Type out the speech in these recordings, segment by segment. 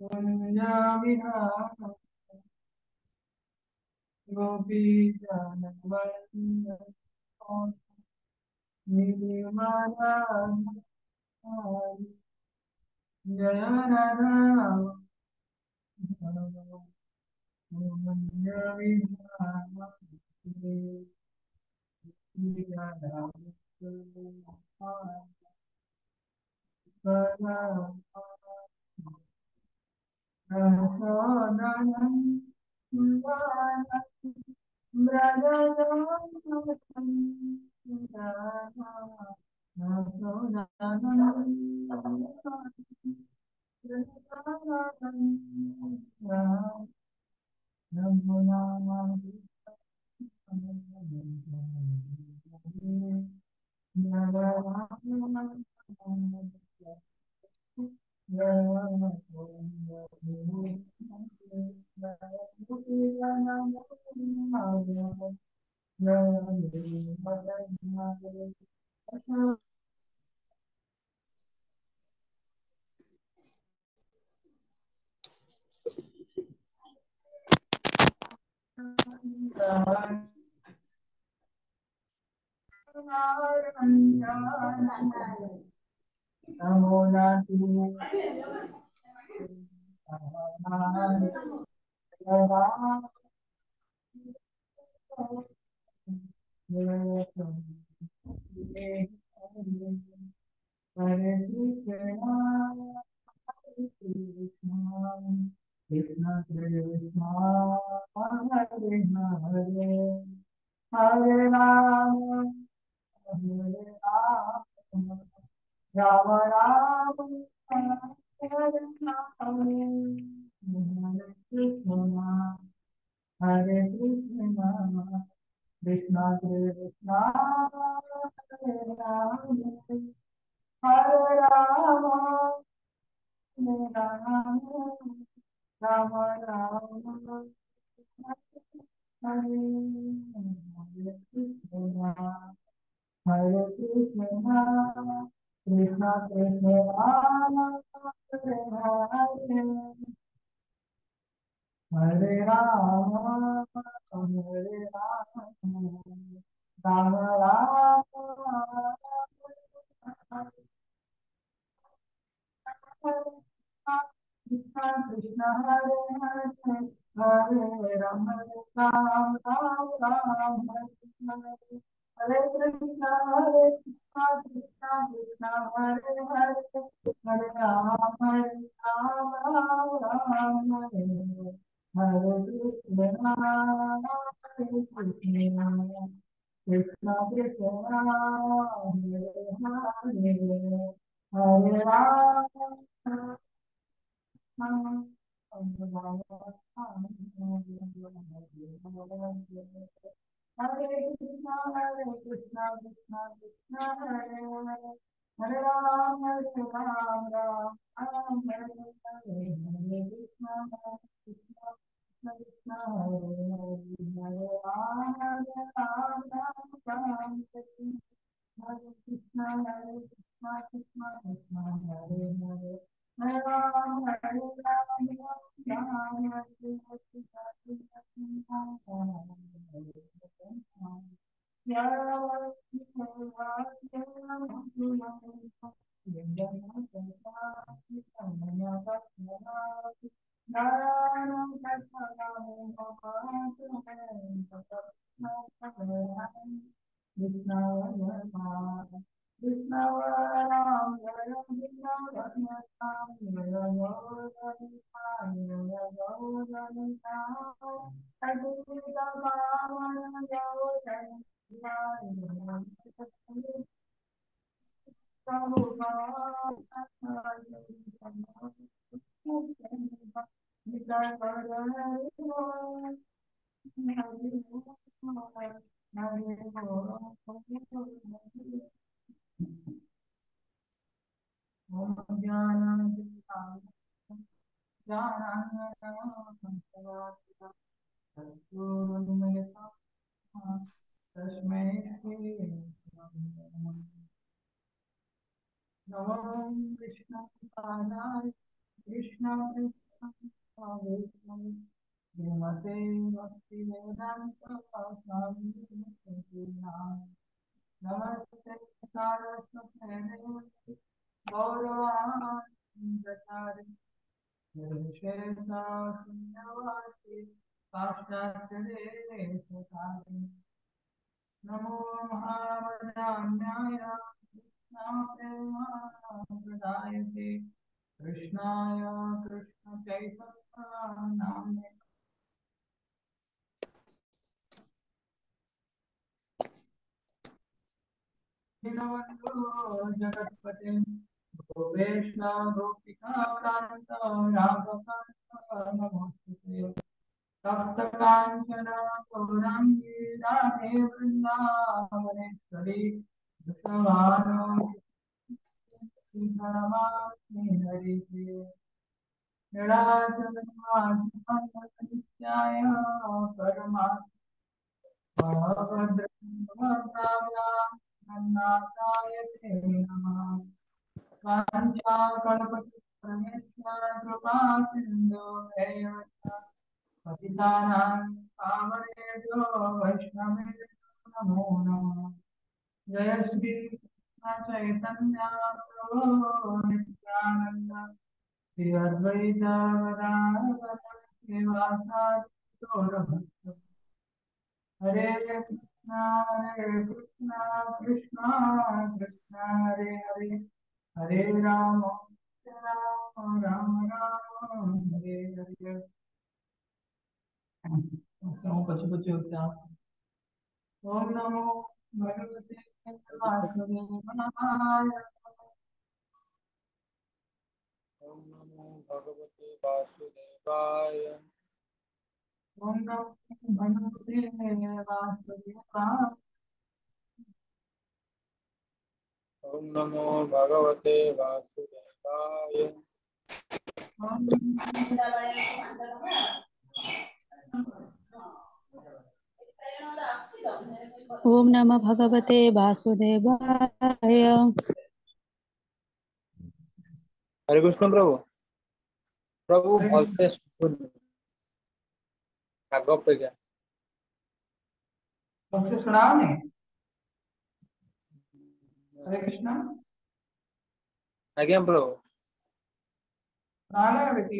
कुञ्जविहार गोपी जनवल्लभ नीलिमाला जय Radha Hare Krishna, Krishna Krishna, Hare Hare, Hare Rama, Hare Rama, Rama Rama, Hare Hare, Hare Krishna, Hare Krishna, Krishna Krishna, Hare Rama, Hare Rama, Hare Rama, Rama Rama, Hare Hare Krishna, Hare Krishna, Krishna Krishna, Hare Hare, Hare Rama, Hare Rama, Rama Rama, Krishna Krishna Hare Hare Hare Ram Ram Ram Ram Hare Hare Krishna Hare Krishna Krishna Krishna Hare Hare Hare Ram Ram Ram Hare Hare Krishna Hare Krishna Krishna Krishna Hare Hare Hare Ram Hare Krishna, Hare Krishna, Krishna Krishna, Hare Hare, Hare Ram, Hare Ram, Ram Ram, Hare Hare, Hare Krishna, Hare Krishna, Krishna Krishna, Hare Hare, Hare Ram, Hare Ram, Ram Ram, Hare Krishna, Hare Krishna, Krishna Krishna, Hare Hare, Hare Ram, Hare Ram, Ram Ram, Hare Krishna, Krishna Ram, Ram Krishna Ram, तस्मै नमो कृष्णाय कृष्ण कृष्ण वैष्णवे श्रीमते भक्तिवेदांत स्वामी नमस्ते सारस्वते देवे गौरवाणी प्रचारे निर्विशेषा शून्यवादी पाश्चात्य देशकाले नमो महावदान्याय कृष्णाप्रेमाप्रदायते कृष्णाय कृष्णचैतन्य नाम्ने दीनबन्धो जगत्पते गोपेश गोपिका कान्त राघकान्त नमोस्तुते तप्तकाञ्चन गौराङ्गी राधे वृन्दावनेश्वरी विश्वभानुश्री हरिप्रिये निराजन्माध्याय परमात्मभद्रन्नाथाय ते नमः वाञ्छाकल्पतरुभ्यश्च कृपा सिन्धु एव पतितानां पावनेभ्यो वैष्णवेभ्यो नमो नमः जय श्री कृष्ण चैतन्य प्रभु नित्यानंद श्री अद्वैत गदाधर श्रीवासादि गौरभक्त हरे कृष्ण कृष्ण कृष्ण हरे हरे हरे राम राम राम राम हरे हरे पशु पशु होता ओम नमो भगवते वासुदेवाय ओम नमो भगवते वासुदेवाय। ओम नमो भगवते वासुदेवाय ओम नमो भगवते वासुदेवाय। ओम ओम नमः भगवते वासुदेवाय। हरे कृष्ण प्रभु। प्रभु भलसे सुन आग अपेक्षा सबसे सुनाओ ने हरे कृष्ण आज्ञा प्रभु। सुनाना है बेटी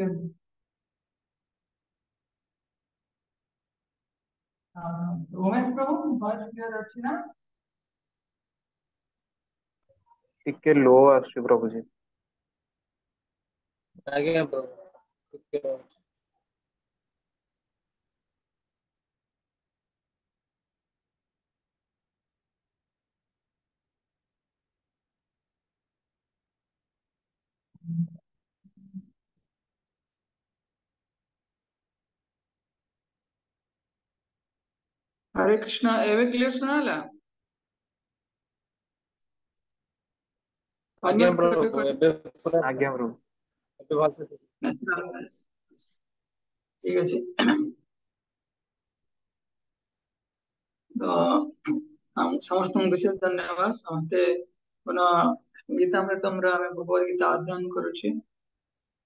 उमेश प्रभु वॉइस क्लियर अच्छी ना ଟିକେ ଲୋ ଆସୁଛି ପ୍ରଭୁଜୀ। आज्ञा प्रभु ଟିକେ हरे कृष्ण एवं क्लियर सुनाला आज्ञा अनम्यूट प्रभु कर ଏବେ ପୁରା ଆଜ୍ଞା ପ୍ରଭୁ। ଏବେ ଭଲସେ ठीक है जी। तो हम समस्त विशेष धन्यवाद समस्ते पुनः गीतामृतम आम भगवद गीता अध्ययन करुचे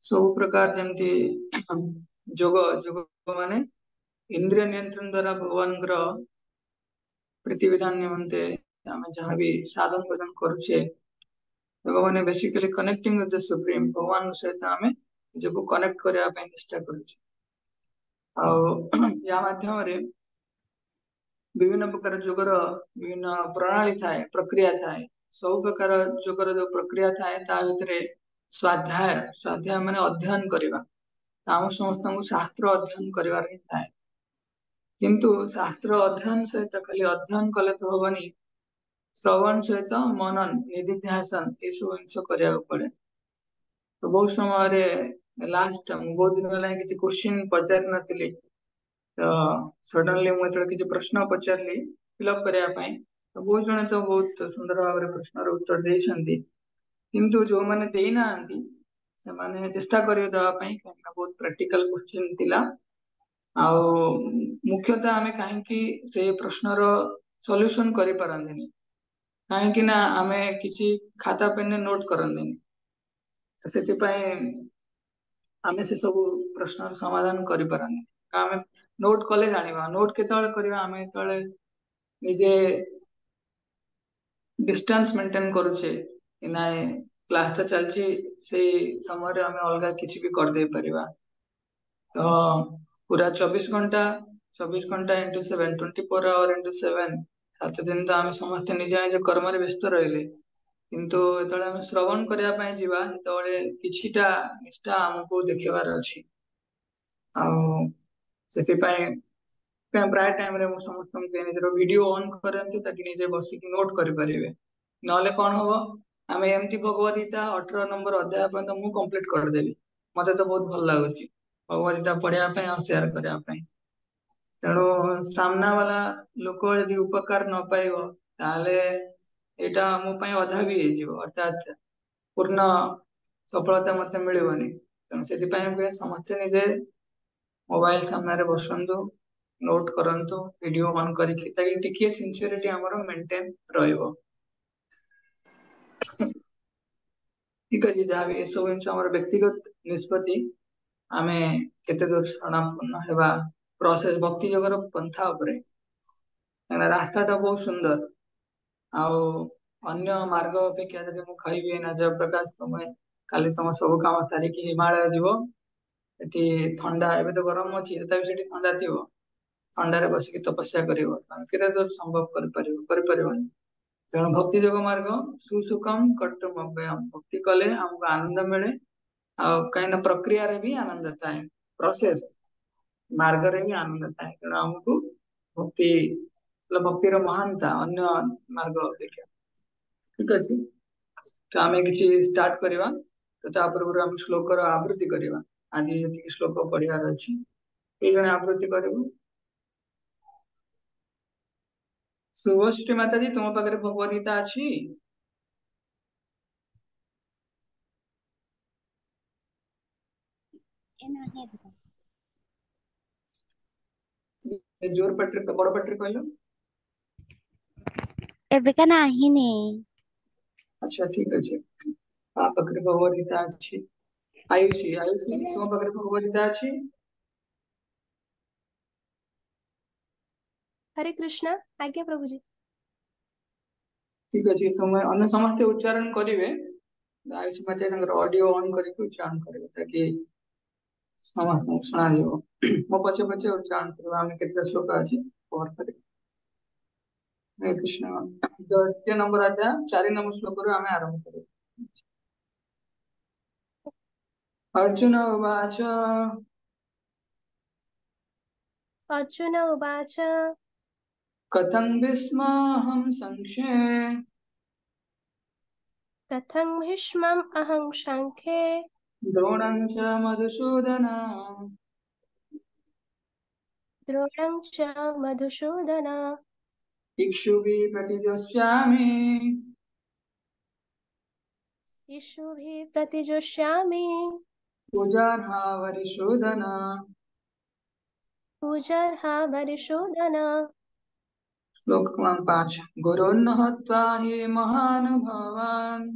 सब प्रकार जमती जोग जोग माने इंद्रिय नियंत्रण द्वारा भगवान प्रीति विधान निमंते आम जहाँ भी साधन भजन करुचे भगवान basically connecting with the supreme भगवान सहित आम निजको कनेक्ट करने चेष्टा करुचे या माध्यम विभिन्न प्रकार जोगर विभिन्न प्रणाली थाए प्रक्रिया थाए सब प्रकार जोगर जो प्रक्रिया थाए ता भितरे स्वाध्याय स्वाध्याय माने अध्ययन करबा आम समस्त शास्त्र अध्ययन करिवार ही थाए किंतु शास्त्र अध्ययन सहित खाली अध्ययन कले तो हबनी श्रवण सहित मनन निधिध्यासन ये सब जिन करिया पड़े तो बहुत समय लास्ट बहुत दिन है किसी क्वेश्चन पचारि नथिली तो सडनली मुझे किसी प्रश्न पचारि फिलअप करने तो बहुत जने तो बहुत सुंदर भाव में प्रश्न उत्तर देइछन्ति किंतु जो माने देना से माने चेष्टा करियो दवा पई काहेकि बहुत प्रैक्टिकल क्वेश्चन थिला आ मुख्यतः आमे काहेकि से प्रश्नर सॉल्यूशन करि पारंदिनी कहीं ना आमे किसी खाता पेन नोट करंदी तो से आमे से सब प्रश्न समाधान करि पारंदी आमे नोट कले जानिबा नोट केतବେଳେ କରିବା आमे ଯେତେବେଳେ ନିଜେ डिस्टेंस मेंटेन करूचे कि नाए क्लास तो चलची से समय रे आमे अलगा किसी भी कर दे परिबा तो पूरा 24 घंटा इंटू 7 24 आवर इंटू 7 7 दिन तो आमे समस्त निज निज कर्म रे व्यस्त रहिले किंतु जेतବେଳେ आमे श्रवण करिया ପାଇଁ ଯିବା ସେତେବେଳେ କିଛିଟା ନିଷ୍ଠା ଆମକୁ ଦେଖିବାର ଅଛି ଆଉ ସେଥିପାଇଁ प्राय टाइम रे समस्त निजर वीडियो ऑन करते ताकि निजे बसिक नोट करें नले कौन हम आम एमती भगवद गीता 18 नंबर अध्याय पर्यंत मु कंप्लीट करदेवी मते तो बहुत भल लगुच भगवद गीता पढ़ाई और शेयर करने तेणु सामना वाला लोक यदि उपकार न पाइब ताले एटा मो पई अधा भी हो अर्थात पूर्ण सफलता मते मिलबनी तेणु से समस्ते निजे मोबाइल सामने बसंतु नोट करंतु वीडियो ऑन करके ताकि टिके सिंसियरिटी हमरो मेंटेन रहइबो ठीक अछि जहाँ भी सब जिन हमर व्यक्तिगत निष्पत्ति आमे केते दूर सणापूर्ण हेबा प्रोसेस भक्ति जगर पंथा उपरे रास्ता टा बहुत सुंदर आउ अन्य मार्ग अपेक्षा जदि मु कहबी ना जयप्रकाश तमे काली तम सब काम सारिकी हिमालय जीव एटी ठंडा एबे तो गरम अछि तथापि सेठी ठंडा थिबो ठंडारे बसिकी तपस्या करिवो केते दूर संभव कर परिबोनी तेणु भक्ति जोग मार्ग सुसुकम कर्तुम अव्ययम भक्ति कले हमको आनंद मिले कहीं प्रक्रिया रे भी आनंद थाए प्रोसेस मार्ग रे भी आनंद थाए तेणु हमको भक्ति भक्तिर महानता अन्य मार्ग अपेक्षा ठीक अछि तो आमे किछि स्टार्ट करिवा तो ता पूर्व हम श्लोक रो आवृत्ति करिवा आज जति श्लोक पढ़ियार अछि ए जने आवृत्ति करिवो शुभश्री माता जी तुम पाखे भगवद गीता अच्छी जोर पटरी बड़ पटरी कहलो एबिका नाही ने अच्छा ठीक अच्छे आ पाखे भगवद गीता अच्छी आयुषी आयुषी तुम पाखे भगवद गीता अच्छी हरे कृष्णा आज्ञा प्रभु जी ठीक अच्छे तुम अन्य समस्त उच्चारण करिवे आयुषी माता जी ऑडियो ऑन करके उच्चारण करिवे ताकि समस्त सुना जीवो मो पछे पछे उच्चारण करबा हम केते श्लोक अछि और करिवे हरे कृष्ण द्वितीय नंबर अध्याय 4 नंबर श्लोक रो हमें आरंभ करिवे अर्जुन उवाच अर्जुन उवाच कथं भीष्माहं संख्ये कथं भीष्मम् अहं शङ्खे द्रोणं च मधुसूदन द्रोणं च मधुसूदन इक्षुभिः प्रतिजोष्यामि इषुभिः प्रतिजुष्यामि पूजार्हा वरिशोदन पूजर्हा वरिशोदन श्लोक क्रमांक 5 गुरोन्न हत्वा हि महानुभावान्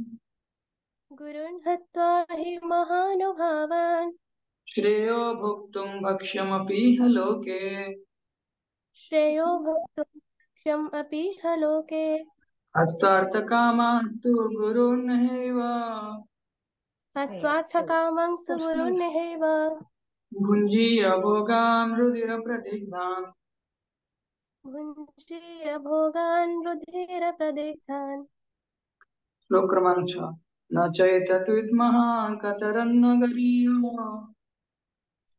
गुरुन् हत्वा हि महानुभावान् श्रेयो भोक्तुं भक्ष्यमपीह लोके श्रेयो भोक्तुम् अपीह लोके हत्वार्थकामान् तु गुरुर्नैव हत्वार्थकामं सुगुरुन्नेहैव भुञ्जीय भोगान् रुधिरप्रदिग्धान् भुञ्जीय भोगान् रुधिरप्रदिग्धान् श्लोक क्रमांक 6 न चैतद्विद्मः कतरन्न गरीयो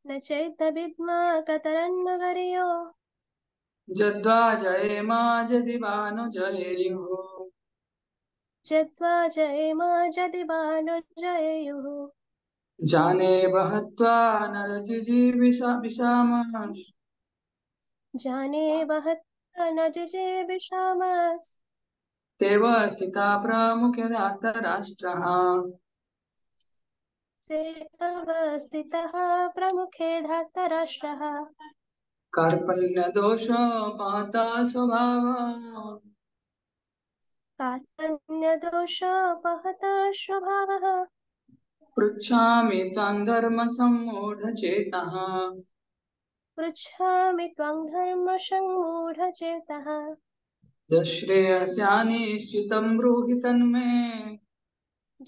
न चैतविद्मः कतरन्न गरीयो जद्वा जयेमा यदि वा न जयेयुः जद्वा जयेम यदि वा न जयेयुः जाने बहत्वा नरजिजीविषामः जाने वहत्वा न जिजीविषामस् तेव स्थिता प्रमुखे धार्तराष्ट्रः ते तव स्थितः प्रमुखे धार्तराष्ट्रः कार्पण्यदोषोपहता स्वभावः कार्पण्यदोषोपहतः स्वभावः पृच्छामि तान् धर्मसम्मूढचेतः पृच्छामि त्वं धर्मसम्मूढचेतः यश्रेयस्यानिश्चितं ब्रूहि तन्मे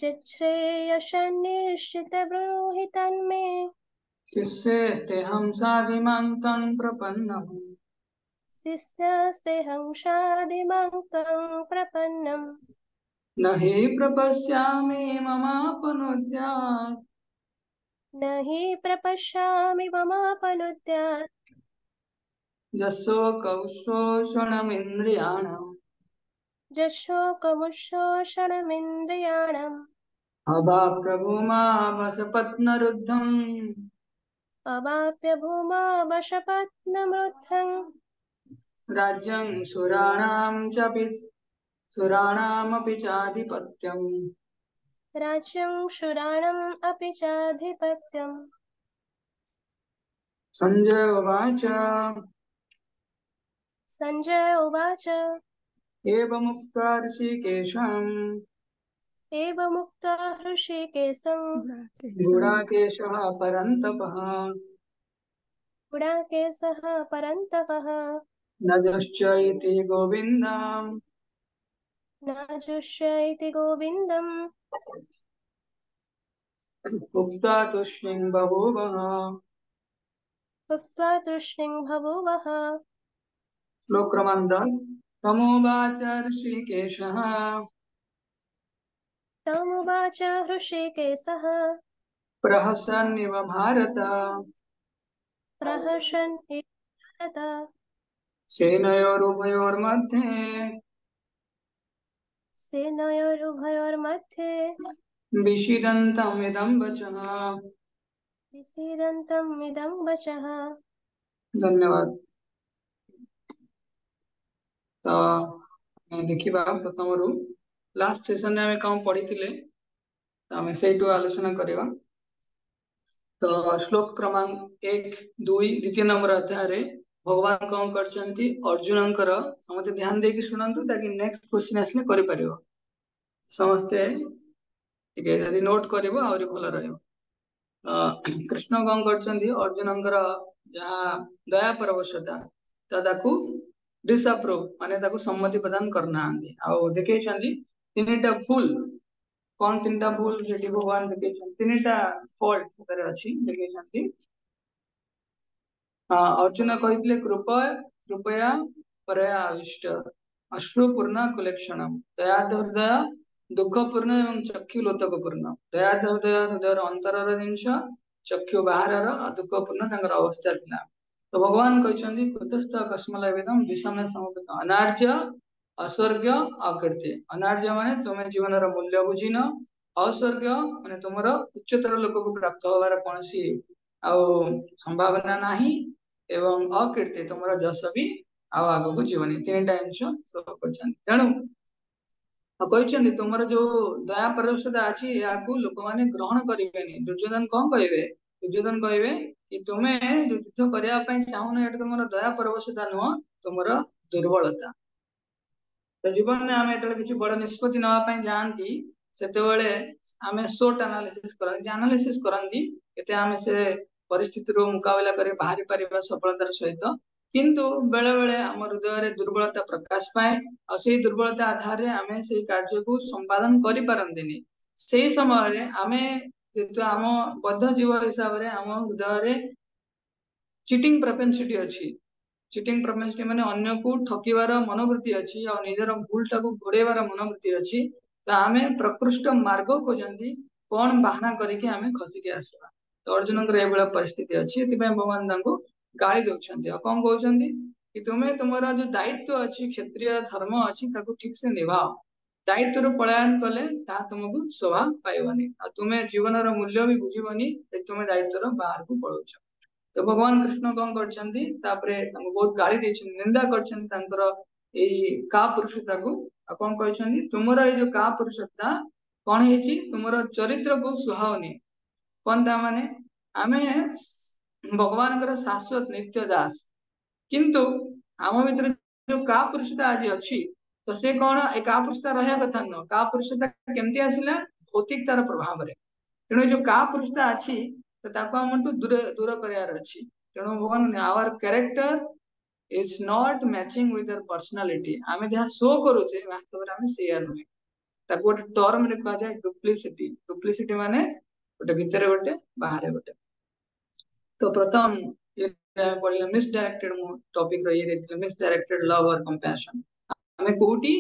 यच्छ्रेयसन्निश्चितब्रूहि तन्मे शिष्येऽस्तेऽहं साधिमान्तं प्रपन्नम् शिष्यस्तेऽहं शाधिमां त्वं प्रपन्नम् न हि प्रपश्यामि ममापनुद्यात् न हि प्रपश्यामि ममापनुद्यात् यशोकौशोषणमिन्द्रियाणाम् यशोकमुच्छोषणमिन्द्रियाणाम् अवाप्यभूमावसपत्नरुद्धम् अवाप्य भूमा वशपत्नमृद्धम् राज्यं सुराणामपि चाधिपत्यम् राज्यं शूराणम् अपि चाधिपत्यम् सञ्जय उवाच सञ्जय उवाच एवमुक्त्वा ऋषिकेशम् एवमुक्त्वा हृषीकेशं गुडाकेशः परन्तपः गुडाकेशः परन्तपः न जुश्च इति गोविन्दम् न जुष्य इति गोविन्दम् उक्त्वा तूष्णीं बभूवः उक्त्वा तूष्णीं बभूवः श्लोक्रमन्दात् तमुवाच ऋषिकेशः तमुवाच हृषीकेशः प्रहसन्निव भारत प्रहसन् भारत सेनयोरुभयोर्मध्ये सेनयोरुभयोर्मध्ये विषीदन्तमिदं वचः विसीदन्तम् इदं वचः धन्यवाद। तो देखिबा प्रथमरु लास्ट सेशन में कौन पढ़ी थिले तो आम से आलोचना करवा। तो श्लोक क्रमांक 1 2 द्वितीय नंबर अध्याय रे भगवान कौन करछंती अर्जुन समस्त ध्यान देकी सुनंतु ताकि नेक्स्ट क्वेश्चन आसले करि परिबो समस्त ठीक है नोट करिवो आउरी भलो रहइबो। कृष्ण कौन करछंती अर्जुन जहाँ दया परवशता ताकू डिसअप्रूव माने ताकू सम्मति प्रदान करना आंती आउ देखेछंती तीनटा फुल कौन तीनटा भूल जेटी भगवान देखेछन तीनटा फॉल्ट करे अछि देखेछंती। अर्जुन कहितले कृपया परया आविष्ट अश्रुपूर्ण कुलेक्षणम दयाहृदय दुःखपूर्ण एवं चक्षु लोतकपूर्ण दयाहृदय हृदय अंतरर जिनिष चक्षु बाहरर दुःखपूर्ण तांकर अवस्था थिला। तो भगवान कहछंती कुतस्थ कस्मलवेदम विषमे समवेत अनार्य अस्वर्ग अकृत्य अनार्य माने तुमे जीवनर मूल्य बुझिन अस्वर्ग माने तुमर उच्चतर लोक को प्राप्त होबार कोनसी आउ संभावना नाही एवं अकृत्य तुमर जस भी आउ आगो को जीवनी तीनटा अंश सब करछन तेणु कहछंती तुमर जो दया परवशता अछि याकू लोक माने ग्रहण करिबेनी। दुर्योधन कोन कहबे दुर्योधन कहबे कि तुमे जो युद्ध करिया पई चाहुन एटा तुमर दया परवशता नुह तुमर दुर्बलता। तो जीवन में आम जो किसी बड़ निष्पत्ति नवा पई जानती सेतेबेले आमे शॉर्ट एनालिसिस करन एनालिसिस करंदी एते आमे से परिस्थिति रो मुकाबला करे बाहरी परिबा सफलतार सहित किंतु बेले बेले आम हृदय रे दुर्बलता प्रकाश पाए और से दुर्बलता आधार रे आमे से कार्य को संपादन करि पारंदिनी सेही समय रे आमे जेतु आम बद्ध जीव हिसाब रे आम हृदय रे चीटिंग प्रोपेंसिटी अछि चीटिंग प्रोपेंसिटी माने अन्य को ठकीबार मनोवृत्ति अछि और निजर भूल टाको घोड़ेबार मनोवृत्ति अछि। तो आमे प्रकृष्ट मार्ग खोजंती कोन बहाना करिके आमे खसिके आसबा। तो अर्जुन एबेला परिस्थिति अछि एतिबे भगवान तांको गाली दउछंती आ कोन कहउछंती कि तुमे तुमरा जो दायित्व अछि क्षत्रिय धर्म अछि ताको ठीक से निभाओ दायित्व रो पलायन कले ता तुमको शोभा पाइबनी आ तुमे जीवन रो मूल्य भी बुझिबनी तुमे दायित्व रो बाहर को पळौछ। तो भगवान कृष्ण कौन करछंती तापरे तांको बहुत गाली देछन निंदा करछन तांकर एई का पुरुषता को आ कोन कहछंती तुमरा ए जो का पुरुषता कोन हेची तुमरा चरित्र को सुहावनी कोन ता माने आमे भगवान शाश्वत नित्य दास किंतु आम भीतर जो का पुरुषता आज अच्छी तो से कौन ए कापुरुषता रहा कथा न कापुरुषता केमती आसिला भौतिकतार प्रभाव रे तेणु जो कापुरुषता अच्छी तो ताको हमटू दूर दूर करार अच्छी तेणु भगवान our character is not matching with our personality आमे जहाँ शो करूचे वास्तव में आमे सेया नुहे ताको गोटे टर्म रे कहा जाए डुप्लिसिटी माने गोटे भितर गोटे बाहर गोटे तो प्रथम ये पढ़िला मिसडायरेक्टेड टॉपिक रे ये मिसडायरेक्टेड लव और कंपैशन आमे कोठी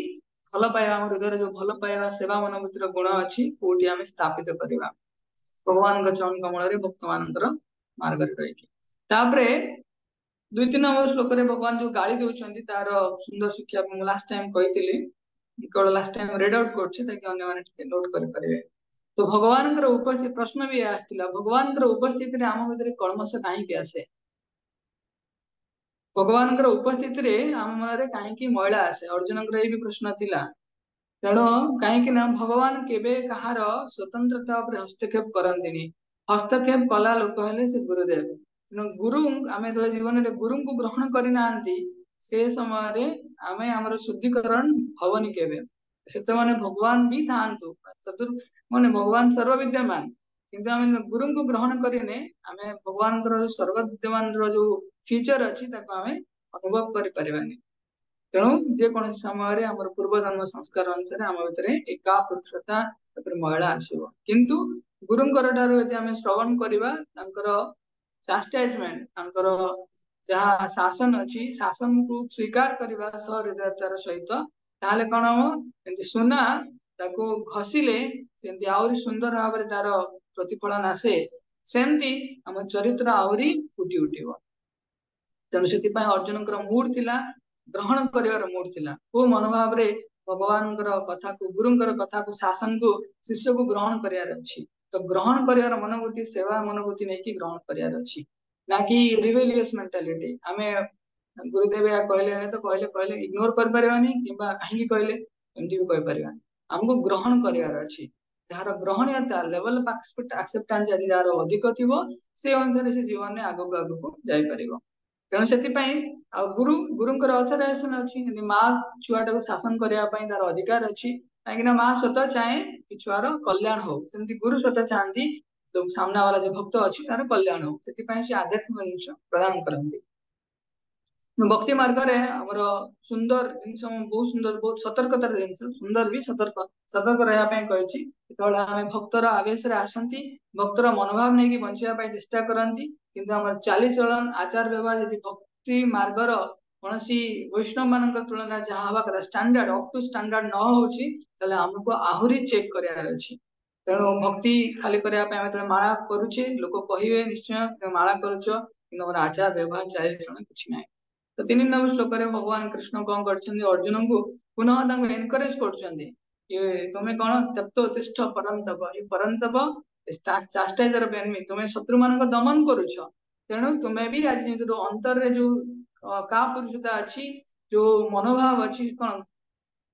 भल पाइबा हम हृदय जो भल पाइबा सेवा मनोवृत्तिर गुण अच्छी कोठी आमे स्थापित करबा भगवान चरण कमल रे भक्त मानकर मार्ग रे रही तापरे 2-3 नंबर श्लोक रे भगवान जो गाली दउछंती तार सुंदर शिक्षा हम लास्ट टाइम कहितली केवल लास्ट टाइम रीड आउट करछि ताकि अन्य माने टिके नोट कर परिबे तो भगवान कर उपस्थित प्रश्न भी आस्तिला भगवान कर उपस्थिति रे आम भितर कलमश काहे के आसे भगवान कर उपस्थिति रे आम मन रे काहे की महिला आसे अर्जुन कर भी प्रश्न थिला तेणु कहीं ना भगवान केबे कहार स्वतंत्रता पर हस्तक्षेप करंतिनी हस्तक्षेप कला लोक हेले से गुरुदेव तेणु गुरु आमे तो जीवन रे गुरु को ग्रहण करि नांती से समय रे आमे हमर शुद्धिकरण हवनी केबे सेते माने भगवान भी थांतु चतुर माने भगवान सर्व विद्यमान किंतु आमे गुरु को ग्रहण करिने आमे भगवान कर सर्व विद्यमान रो जो फीचर अछि ताको आमे अनुभव करि परिबानी तेणु जेकोसी समय आम पूर्व जन्म संस्कार अनुसार आम भीतर एका पुरुषता महिला आसव किंतु गुरुंकर ठारू यदि आम श्रवण करवा चास्टाइजमेंट जहाँ शासन अच्छी शासन को स्वीकार करने सहृदयतार सहित ताहले कौन हम सुना ताको घषिले आहरी सुंदर भाव में तार प्रतिफलन आसे सेमती आम चरित्र आहरी फुटी उठिब तेणु से अर्जुन मूड थिला ग्रहण कर मूड थिला को मनोभाव रे भगवान कथा को गुरुंकर कथा को शासन को शिष्य को ग्रहण करार अच्छी तो ग्रहण कर मनोभूति सेवा मनोभूति नहीं कि ग्रहण करार अच्छी ना कि रिवेलियस मेंटालिटी आमे गुरुदेव या कहले तो कहले कहले इग्नोर कर परबानी किबा काहे कहले एमटी भी कह परबानी हमको ग्रहण करार अच्छी जार ग्रहणीयता लेवल ऑफ एक्सेप्टेंस यदि जार अधिक थिबो से अनुसार से जीवन में आगो आगो जाई परिबो तेणु से गुरु गुरुंकर ऑथराइजेशन अच्छी माँ छुआटा को शासन करने तार अधिकार अच्छी कहीं माँ स्वतः चाहे कि छुआर कल्याण हो सेमती गुरु स्वतः चाहती जो सामना वाला जो भक्त अच्छी तार कल्याण हो से आध्यात्मिक जिन प्रदान करती भक्ति मार्ग रे हमर सुंदर जिनस बहुत सुंदर बहुत सतर्कतार जिन सुंदर भी सतर्क रहा कही आम भक्तर आवेश आसती भक्तर मनोभाव नहीं बचाई चेष्टा करती किंतु आम चालीचलन आचार व्यवहार यदि भक्ति मार्गर कौन वैष्णव मान तुलन जहाँ हवा कथा स्टैंडर्ड अप टू स्टैंडर्ड न हो आमको आहरी चेक करार अच्छी तेणु भक्ति खाली करने माला करुचे लोक कहे निश्चय माला करुच कि आचार व्यवहार चालीचलन कुछ ना तो 3 नंबर श्लोक भगवान कृष्ण कौन कर अर्जुन को पुनः एनकरेज कर तुम्हें कौन तप्त तिष्ठ परंतप ये परंतप चास्टाइजर ऑफ एनिमी तुम्हें शत्रु मान दमन करुछ तेणु तुम्हें भी आज जो अंतर रे जो का पुरुषता अच्छी जो मनोभाव अच्छी कौन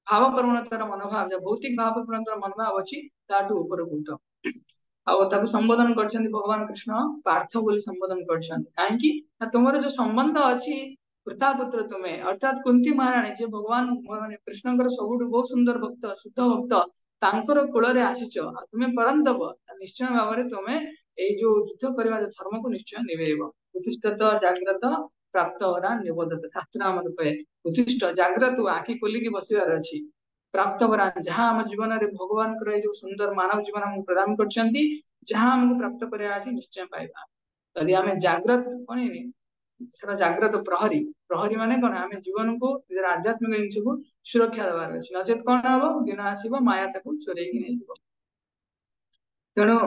भाव प्रवणतार मनोभाव जो भौतिक भाव प्रवणतार मनोभाव अच्छी ताठू ऊपर उठ आ संबोधन कर भगवान कृष्ण पार्थ बोली संबोधन कर तुम जो संबंध अच्छी वृथापुत्र तुम्हें अर्थात कुंती महाराणी जे भगवान कृष्ण सब बहुत सुंदर भक्त शुद्ध भक्त तांकर कूल रे आसीच तुम्हें परंतप निश्चय भाव में तुम्हें ये जो युद्ध करने धर्म को निश्चय निभेब उत्तिष्ठत जाग्रत प्राप्त वरा निबोधत शास्त्र आम कहे उत्तिष्ठ जाग्रत आखि खोलिकी बसबार अच्छी प्राप्त वरा जहाँ आम जीवन में भगवान जो सुंदर मानव जीवन हमको प्रदान कर जहाँ हमको प्राप्त कराया निश्चय पाइबा यदि आम जाग्रत कौन जाग्रत प्रहरी प्रहरी माने कौन आम जीवन को आध्यात्मिक जिन को सुरक्षा देवार अच्छी नचेत कौन हम दिन आसब माया ताको चोरे नहीं तेणु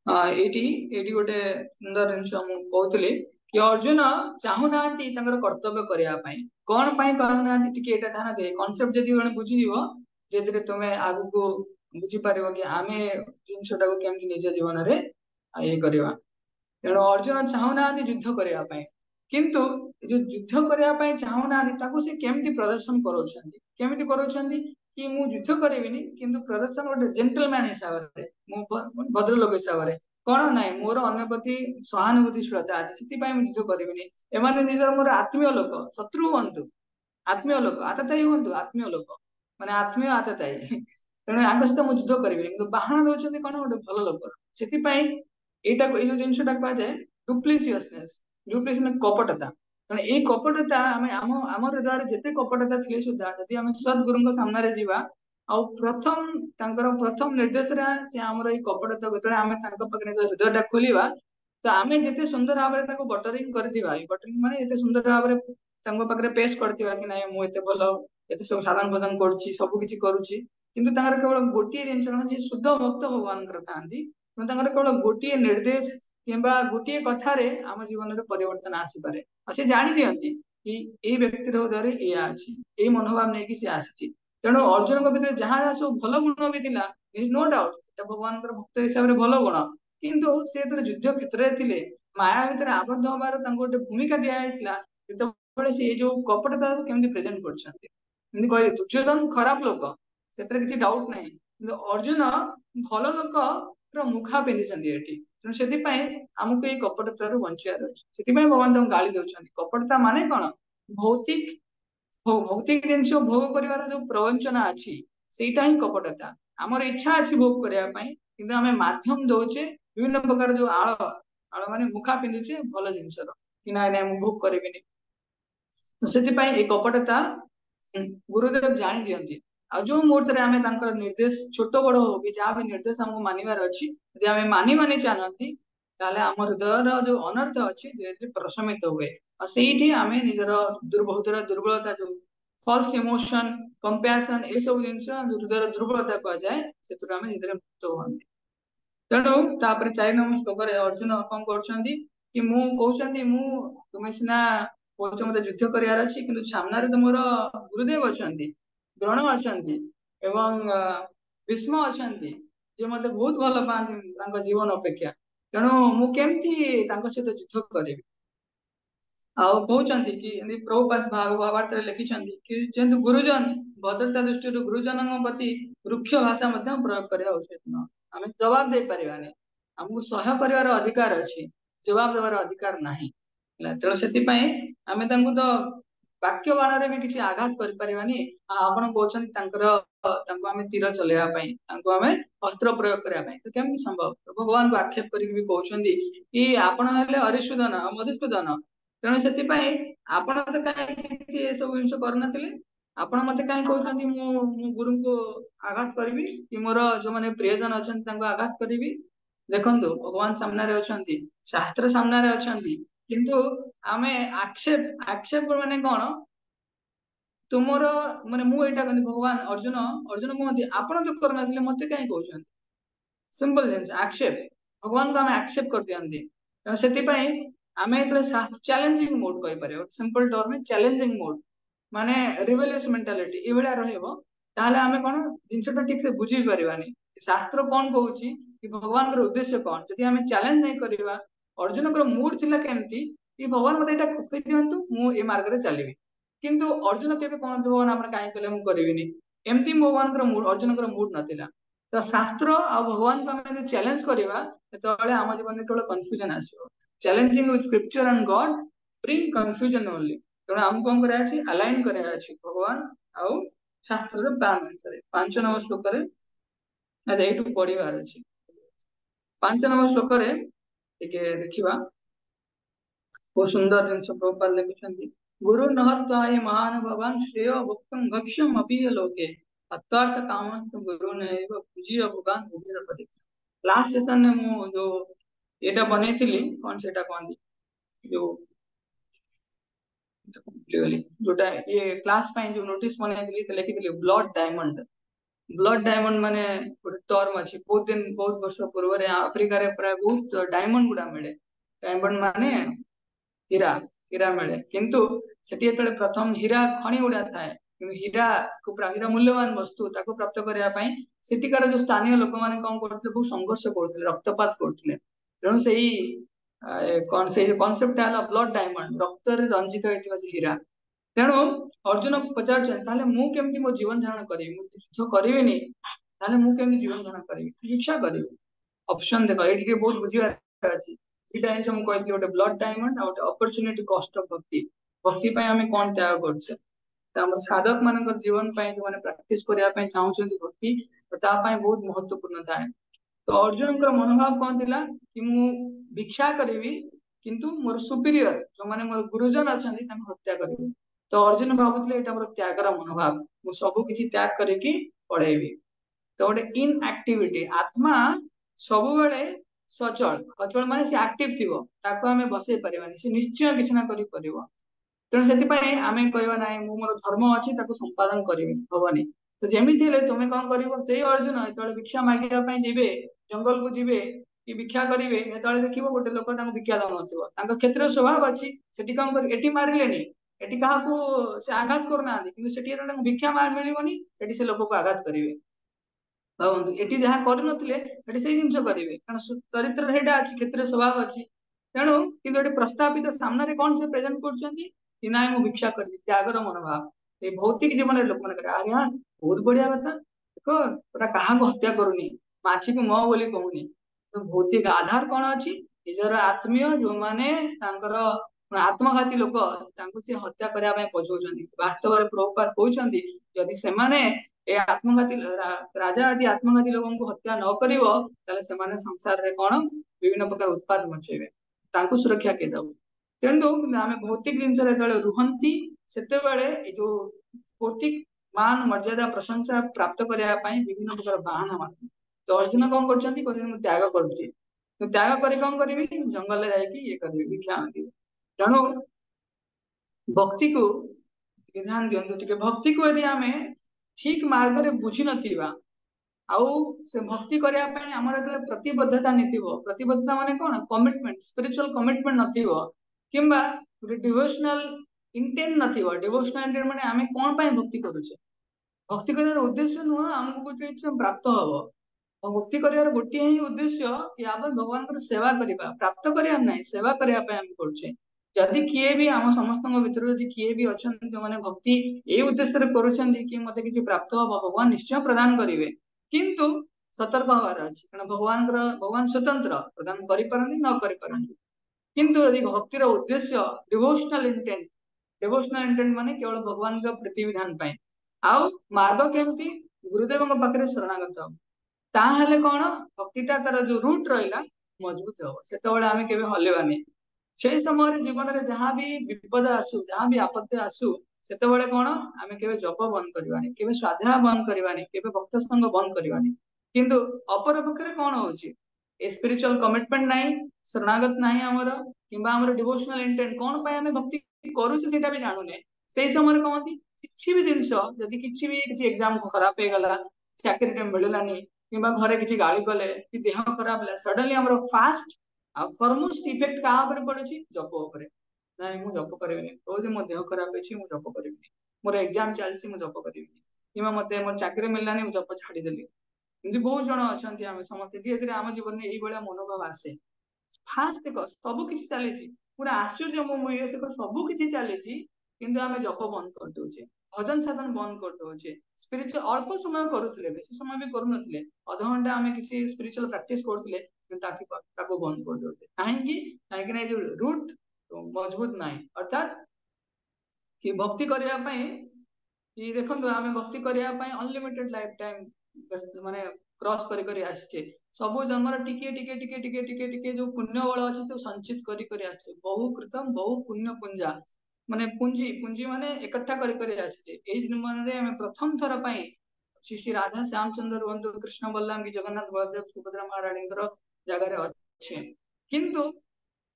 ये गोटे सुंदर जिन कहते कि अर्जुन चाहूना कर्तव्य करने कौन कहना ध्यान दे कनसेप्ट जब बुझीज जे तुम्हें आग को बुझीपार कि आम जिनटा को केमती निज जीवन में ये करवा तेणु अर्जुन चाहूना युद्ध करने किंतु जो युद्ध करने चाहूना से केमती प्रदर्शन करमती कि मु युद्ध करी किंतु प्रदर्शन गोटे जेंटलमैन हिसाब से भद्रलोक हिसाब से कौन ना मोर अन्य प्रति सहानुभूतिशीलता आज से युद्ध करें एमाने निजर मोर आत्मीय लोक शत्रु हूँ आत्मीय लोक आततायी हूँ आत्मीय लोक माने आत्मीय आततायी तेणु आंक सहित मुझे युद्ध करें बाहन दौरान कौन गोटे भल लोक से जो जिनसा कहुए डुप्लिसियसनेस डुप्लिसियस कपटता तेणु यही कपटता आम आम हृदय जिते कपटता थी सुधा जदि आम सद्गुरु सामने जावा आउ प्रथम निर्देश आमर ये कपटता जो आम हृदय खोलिया तो आम जिते सुंदर भाव में बटरिंग बटरिंग माने ये सुंदर भाव में पेश करथिबा कि नाइ मु एते भलो एते सब साधन भजन करूची सब किछि करूची किंतु तांगर केवल गोटिए जिनस जे शुद्ध भक्त भगवान करतांती तांगर केवल गोटिए निर्देश किंबा गोटिए कथारे आम जीवन में परिवर्तन आसी पारे आ से जानि दियंती कि एई व्यक्तिर हृदय एया अछि एई मनोभाव नै कि से आसीची तेणु अर्जुन को भीतर जहाँ जहाँ सब भल गुण भी थिला इज नो डाउट भगवान भक्त हिसाब से भल गुण किंतु से युद्ध क्षेत्र में थिले माया भीतर आबद्ध होबार गोटे भूमिका दिया से जो कपटता केमती प्रेजेंट कर दुर्योधन खराब लोक से किसी डाउट ना कि अर्जुन भल लोक मुखा पिंधि आमको ये कपटता बचार अच्छे भगवान गाली दौरान कपटता माने कौन भौतिक भौतिक जिन भोग कर जो प्रवंचना अच्छी सेटा ही कपटता आमर इच्छा अच्छी भोग करने कि आम मध्यम दौचे विभिन्न प्रकार जो आल आल माने मुखा पिंधुचे भल जिनसर कि ना भोग करें तो से कपटता गुरुदेव जानी दियंती आ जो मुहूर्त आम निर्देश छोट बड़ हो भी जहाँ भी निर्देश आमको मानवर अच्छी यदि आम मानी मानी चलती आम हृदय जो अनर्थ अच्छी धीरे धीरे प्रशमित हुए और से आम निजर बहुत दुर्बलता जो फल्स इमोशन कंपैशन ये सब जिन हृदय दुर्बलता कहुए से आम धीरे मुक्त हमें तेणु तापर 4 नंबर श्लोक अर्जुन कौन कहते तुम्हें सीना कौच मत युद्ध करार अच्छी कि सामने तो मोर गुरुदेव अच्छा द्रोण अच्छा भीष्म अच्छा जे मत बहुत भल पाती जीवन अपेक्षा तेणु मुझे सहित युद्ध करी कहते कि प्रभुपाद भागवत लिखिं कि जेहेतु गुरुजन भद्रता दृष्टि गुरुजन प्रति रुक्ष भाषा प्रयोग करवा उचित न आम जवाब दे पारानी आमको सह्य कर अधिकार अच्छी जवाब देवार अधिकार ना तेणु से आम तो वाक्य बाण भी किसी आघात करें आपड़ कहते आम तीर चलवाई आम अस्त्र प्रयोग करने तो केमती संभव भगवान को आक्षेप करके कि आपण हरिशूदन मधुसूदन तेणु से आपण तो कहीं सब जिन करना आपण मत कहीं कहते गुरु को आघात करी कि मोर जो मैंने प्रियजन अच्छा आघात करी देखु भगवान सामने अच्छा शास्त्र सामने अच्छा किंतु आमे आक्षेप आक्षेप माने कौन तुमर माने मुझे भगवान अर्जुन अर्जुन कहते आपण तो करना मत कहीं कहते सिंपल जिन आक्षेप भगवान को आम आक्षेप कर दिखती से आम चैलेंजिंग मोड कहीपर सिंपल टर्म चैलेंजिंग मोड माने रिबेलियस मेंटालिटी ये ताहले आमे कौन जिनसा ठीक से बुझी पारानी शास्त्र कौन कहूँ कि भगवान उद्देश्य कौन जब आम चैलेंज नहीं करवा अर्जुन मूड थिला केमती कि भगवान मत यहाँ खुफे दिंतु मुझे मार्ग चलि किंतु अर्जुन के भगवान आप कहीं कहले मुझे एमती भगवान मूड अर्जुन मूड नाला तो शास्त्र आ भगवान को आम चैलेंज करवा तो आम जीवन में केवल कन्फ्यूजन आसो challenging with scripture and God bring confusion only तेणु आमको कौन कराया अलाइन कराया भगवान आउ शास्त्र प्लान अनुसार 5 नंबर श्लोक यू पढ़ार अच्छी 5 नंबर श्लोक देखा बहुत सुंदर जिन प्रभुपाद लिखिं गुरु नहत्वाय महान भगवान श्रेय भुक्तम भक्ष्यम अपि लोके अत्वार्थ काम गुरु ने पूजी भगवान भूमिरपति लास्ट सेशन में मु जो एटा बने कौन से कहती जो जोटा ये क्लास जो नोटिस बनई लिखी ब्लड डायमंड माने गोटे टर्म अच्छी बहुत वर्ष पूर्व आफ्रिका प्राय बहुत डायमंड गुड़ा मिले डायमंड माने हीरा हीरा मिले किंतु सेठी प्रथम हीरा खणी गुड़ा थाए हीरा को हीरा मूल्यवान वस्तु ताको प्राप्त करने सेठिकार जो स्थानीय लोक मैंने कौन करते बहुत संघर्ष करते रक्तपात करते तेणु से कौन से कनसेप्ट है ब्लड डायमंड रक्त रंजित होता हीरा तेणु अर्जुन पचार मुझे मो जीवन धारण करी युद्ध करी मुझे जीवन धारण करी भिक्षा करी ऑप्शन देखो ये बहुत बुझिबार अछि एटा जे हम कहथि गोटे ब्लड डायमंड आ गोटे अपॉर्चुनिटी कॉस्ट ऑफ भक्ति भक्ति पय हमें कोन त्याग करछे त हमर साधक मानक जीवन पय जो माने प्रैक्टिस करिया पय चाहउछन्ति भक्ति तो ता पय बहुत महत्वपूर्ण थाए तो अर्जुन का मनोभाव कौन थिला कि मु भिक्षा करिवि किंतु मोर सुपीरियर जो माने मोर गुरुजन अछन्ति तांको हत्या करिवि तो अर्जुन भाबुतले एटा मोर त्यागर मनोभाव मु सब किछि त्याग करिकि पढेबि तो गोटे इनएक्टिविटी आत्मा सब बेले सचल अचल माने से एक्टिव थिवो ताको हमें बसई परिबानी से निश्चय किछि ना करि परिबो तेणु से आम कहवा ना मु मोर धर्म अच्छी संपादन करी हबनी तो जमीती तुम कौन कर अर्जुन जो भिक्षा मागे जी जंगल को जी कि भिक्षा करेंगे देखिए गोटे लोक भिक्षा दौन क्षेत्र स्वभाव अच्छी कौन कर मारे एटी क्या से आघात करना भिक्षा मिलनी से लोक को आघात करेंगे भावतु एटी जहाँ कर जिन करेंगे कारण चरित्र अच्छी क्षेत्र स्वभाव अच्छी तेणु कि प्रस्तावित सामने कौन से प्रेजेंट कर ना मु भिक्षा करी त्यागर मनोभाव ये भौतिक जीवन लोक मैंने अरे हाँ बहुत बढ़िया कथा देखो पूरा क्या हत्या करूनी माछी को म बोली कहूनी तो भौतिक आधार कौन अच्छी निजर आत्मीय जो माने आत्मघाती लोक से हत्या करने पहुंचाऊँ वास्तव में प्रभुपाद कहते जदि से ए आत्मघाती राजा आदि आत्मघाती लोगों को हत्या न कर संसार रे कौन विभिन्न प्रकार उत्पाद मचेबे सुरक्षा किए दब तेणु आम भौतिक जिन रुहंती से जो भौतिक मान मर्यादा प्रशंसा प्राप्त करने विभिन्न प्रकार बाहना मारती तो अर्जुन कौन कर त्याग करुच्ची त्याग कर कौन करी जंगल ये करी भिक्षा मांगी तेणु भक्ति को ध्यान दिंतु भक्ति को यदि आम ठीक मार्ग रे बुझी नथिबा आउ से भक्ति करया पय हमर एतले प्रतिबद्धता निथिबो प्रतिबद्धता माने कोन कमिटमेंट स्पिरिचुअल कमिटमेंट नथिबो किंबा डिवोशनल इंटेंट नथिबो डिवोशनल इंटेंट माने आमे कोन पय भक्ति करूछे भक्ति करार उद्देश्य नुह हमको कुछ प्राप्त हबो भक्ति करार गोटे ही उद्देश्य कि आम भगवान को सेवा करबा प्राप्त करिया नै सेवा करया पय हम करूछे जदि किए भी आम समस्त भीतर जदि किए भी अछन जो माने भक्ति ए उद्देश्य रे करूछन्ती कि मते किछि प्राप्त हो भगवान निश्चय प्रदान करिवे किंतु सतर्क हवार अछि कारण भगवान स्वतंत्र प्रदान करि परंती न करि परंती किंतु यदि भक्तिर उद्देश्य डिवोशनल इंटेंट माने केवल भगवान का प्रतिविधान पाए आउ मार्ग केमती गुरुदेव पाखे शरणागत हम ताहले कौन भक्तिटा तार जो रूट रहा मजबूत हम से आम के हलेबानी से समय जीवन में जहाँ भी विपद आसू जहाँ भी आपत्ति आसू से कौन आम के जप बंद करवानी के स्वाध्याय बंद करवानी के भक्त संग बंद करवानी किंतु अपर पक्षे कौन हो स्पिरिचुअल कमिटमेंट नहीं शरणागत नहीं आमर कि डिवोशनल इंटेंट कौन पाए आम भक्ति करुचे भी जानूने से समय कहती किसी भी जिनस जदि किसी एग्जाम खराब हो गला चाकरी मिललानी कि घरे किसी गाली कले कि देह खराब है सडनली आम फास्ट फॉरमोस्ट इफेक्ट क्या पड़े जप उपर ना मुझे जप करें रोज मो देह खराब अच्छी मुझे जप करें मोर एग्जाम चलती मुझे जप करें कि मत मोर चाकरी मिललानी मुझे जप छाड़देली एमती बहुत जन अच्छा आम समस्त धीरे धीरे आम जीवन में यही मनोभाव आसे फास्ट देख सब किसी चली पूरा आश्चर्य देख सब किसी चली किंतु आम जप बंद कर दौचे भजन साधन बंद कर दौचे स्पिरिचुअल अल्प समय करुले बेसी समय भी करूँ अध घंटा आम किसी स्पिरिचुअल प्रैक्टिस करुले बंद कर दौचे कहीं जो रूट मजबूत ना अर्थात कि भक्ति करने कि देखो आम भक्ति करने अनलिमिटेड लाइफ टाइम माने क्रॉस करी आसीचे सब जन्म टिके टिके टिके टिके टिके टिके जो पुण्य बल अच्छे तो संचित करी आसीचे बहु कृतम बहु पुण्य पुंजा माने पुंजी पुंजी माने इकट्ठा करी आसीचे एई जन्म रे हम प्रथम थर पई श्री श्री राधा श्यामचंद्र बंधु कृष्ण बलराम की जगन्नाथ बलदेव सुभद्रा महारानी जगह अच्छे किंतु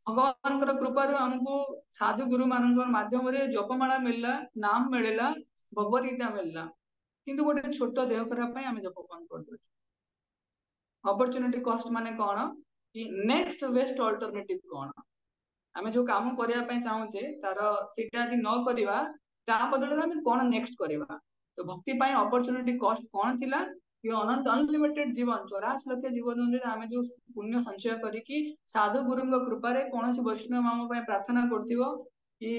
भगवान कृपा हमको साधु गुरु मान मध्यम जपमाला मिलला नाम मिलला भगवत गीता मिलला किंतु गोटे छोट देह खराब आम जप बंद कर दे अपॉर्चुनिटी कॉस्ट माने कौन कि नेक्स्ट बेस्ट अल्टरनेटिव कौन आम जो काम करने चाहूचे तार सीटा यदि न करवा ता बदल में कौन नेक्स्ट करवा तो भक्ति पाई अपॉर्चुनिटी कॉस्ट कौन थिला कि अनंत अनलिमिटेड जीवन 84 लक्ष जीवन आम जो पुण्य संचय करी साधु गुरु कृपारे कौन वैष्णव आम प्रार्थना करथिबो कि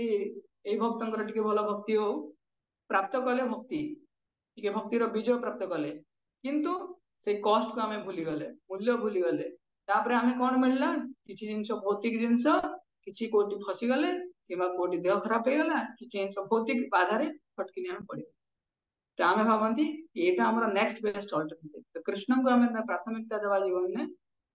ए भक्तंकर टिके भल भक्ति हो प्राप्त कले भक्ति टिके भक्तिर विजय प्राप्त कले किंतु से कॉस्ट को आम भूली गले मूल्य भूली गले तापर आमे कौन मिलला किछि जिंस भौतिक जिंस किछि कोटी फसीगले किबा कोटी देह खराब हो गला किछि जिंस भौतिक बाधा रे फटकिनी हम पड़े तो आमे भाबंती एटा हमर नेक्स्ट बेस्ट अल्टरनेटिव तो कृष्ण को आमे प्राथमिकता देवा जीवन ने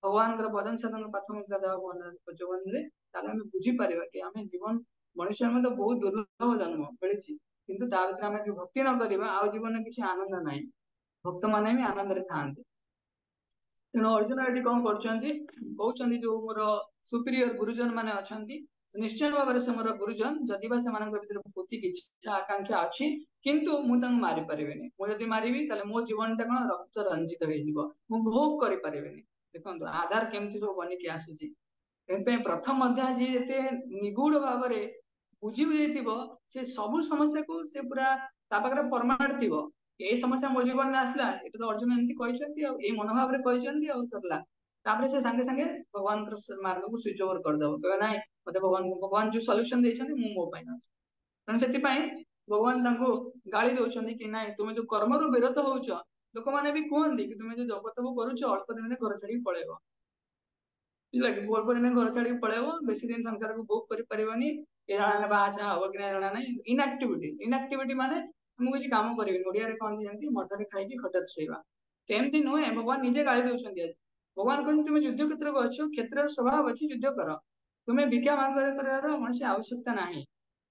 भगवान कर भजन साधन प्राथमिकता देवा जीवन रे ताले आमे बुझी परिबा कि आमे जीवन मनुष्य में तो बहुत दुर्लभ जन्म मिली किंतु ता भीतर आमे जो भक्ति न करिबा आ जीवन में किछि आनंद नाही भक्त माने भी आनंद रे थांती तेणु अर्जुन एटी कौन कहते जो मोर सुपीरियर गुरुजन माने अछंती निश्चय भाव से मोर गुरुजन जदि बा से भीतर भौतिक इच्छा आकांक्षा अच्छी किंतु मु मारी परिबेनी मु जदि मारिबी ताले मो जीवनटा कोन रक्त रंजित हो जिवो मु भोग करि परिबेनी देखंतु आधार केमति सब बनि के आसीची एते प्रथम अध्याय जे एते निगूढ़ भाव रे बुझी जाइथिबो से सब समस्या को से पूरा ता पाखरे फॉर्मेट थिबो ए समस्या मो जीवन में आसला एटा तो अर्जुन एमती कहछंती आ ए मनोभाव रे कहछंती आ सरला तापरे से संगे संगे भगवान कर मार्ग को स्विच ओवर कर दबो कहबे नाही मते भगवान जो सॉल्यूशन देछंती मु मो पाइन अछि तन सेति पई भगवान तांको गाली दोछंती कि नाही तुमे जो कर्म रु विरत होउछ लोक माने भी कहंती कि तुमे जो जप तप करूछ अल्प दिन में घर छाडी पळेबो लागे अल्प दिन घर छाडी पळेबो बेसी दिन संसार को भोग करि परिबनी ए जाना बाचा हो कि ना जाना नाही इनएक्टिविटी माने हम किसी काम करें ओडिया रे कहंती जानती मठरे खाइकी खटत सोइबा तेमती नुहे भगवान निजे गाली दउछंती भगवान कहते तुम युद्ध क्षेत्र को अच्छो क्षेत्र स्वभाव अच्छी युद्ध कर तुम्हें भिक्षा मांग कर कौन आवश्यकता नहीं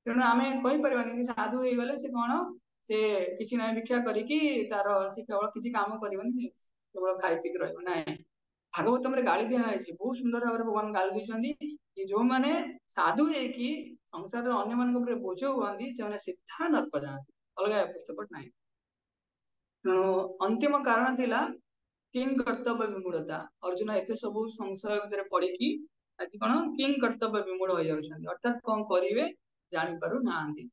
तेणु आम कही पार्बानी साधु हो गले से कौन से किसी ना भिक्षा करिकी तार से केवल किसी काम करबनी केवल खाई पीक रही ना भागवतम रे गाली दिया है बहुत सुंदर भाव भगवान गाली दी कि जो माने साधु है कि संसार अन्य मान बोझ हुआ से सीधा नर्क जाती अलग सेपट ना तेणु अंतिम कारण थिला किंग कर्तव्य विमूढ़ता अर्जुन एते सब संशय भीतर पड़िकी आज कौन किंग कर्तव्य विमूढ़ हो जाउछन अर्थात कौन करिवे जानि पारु नांदी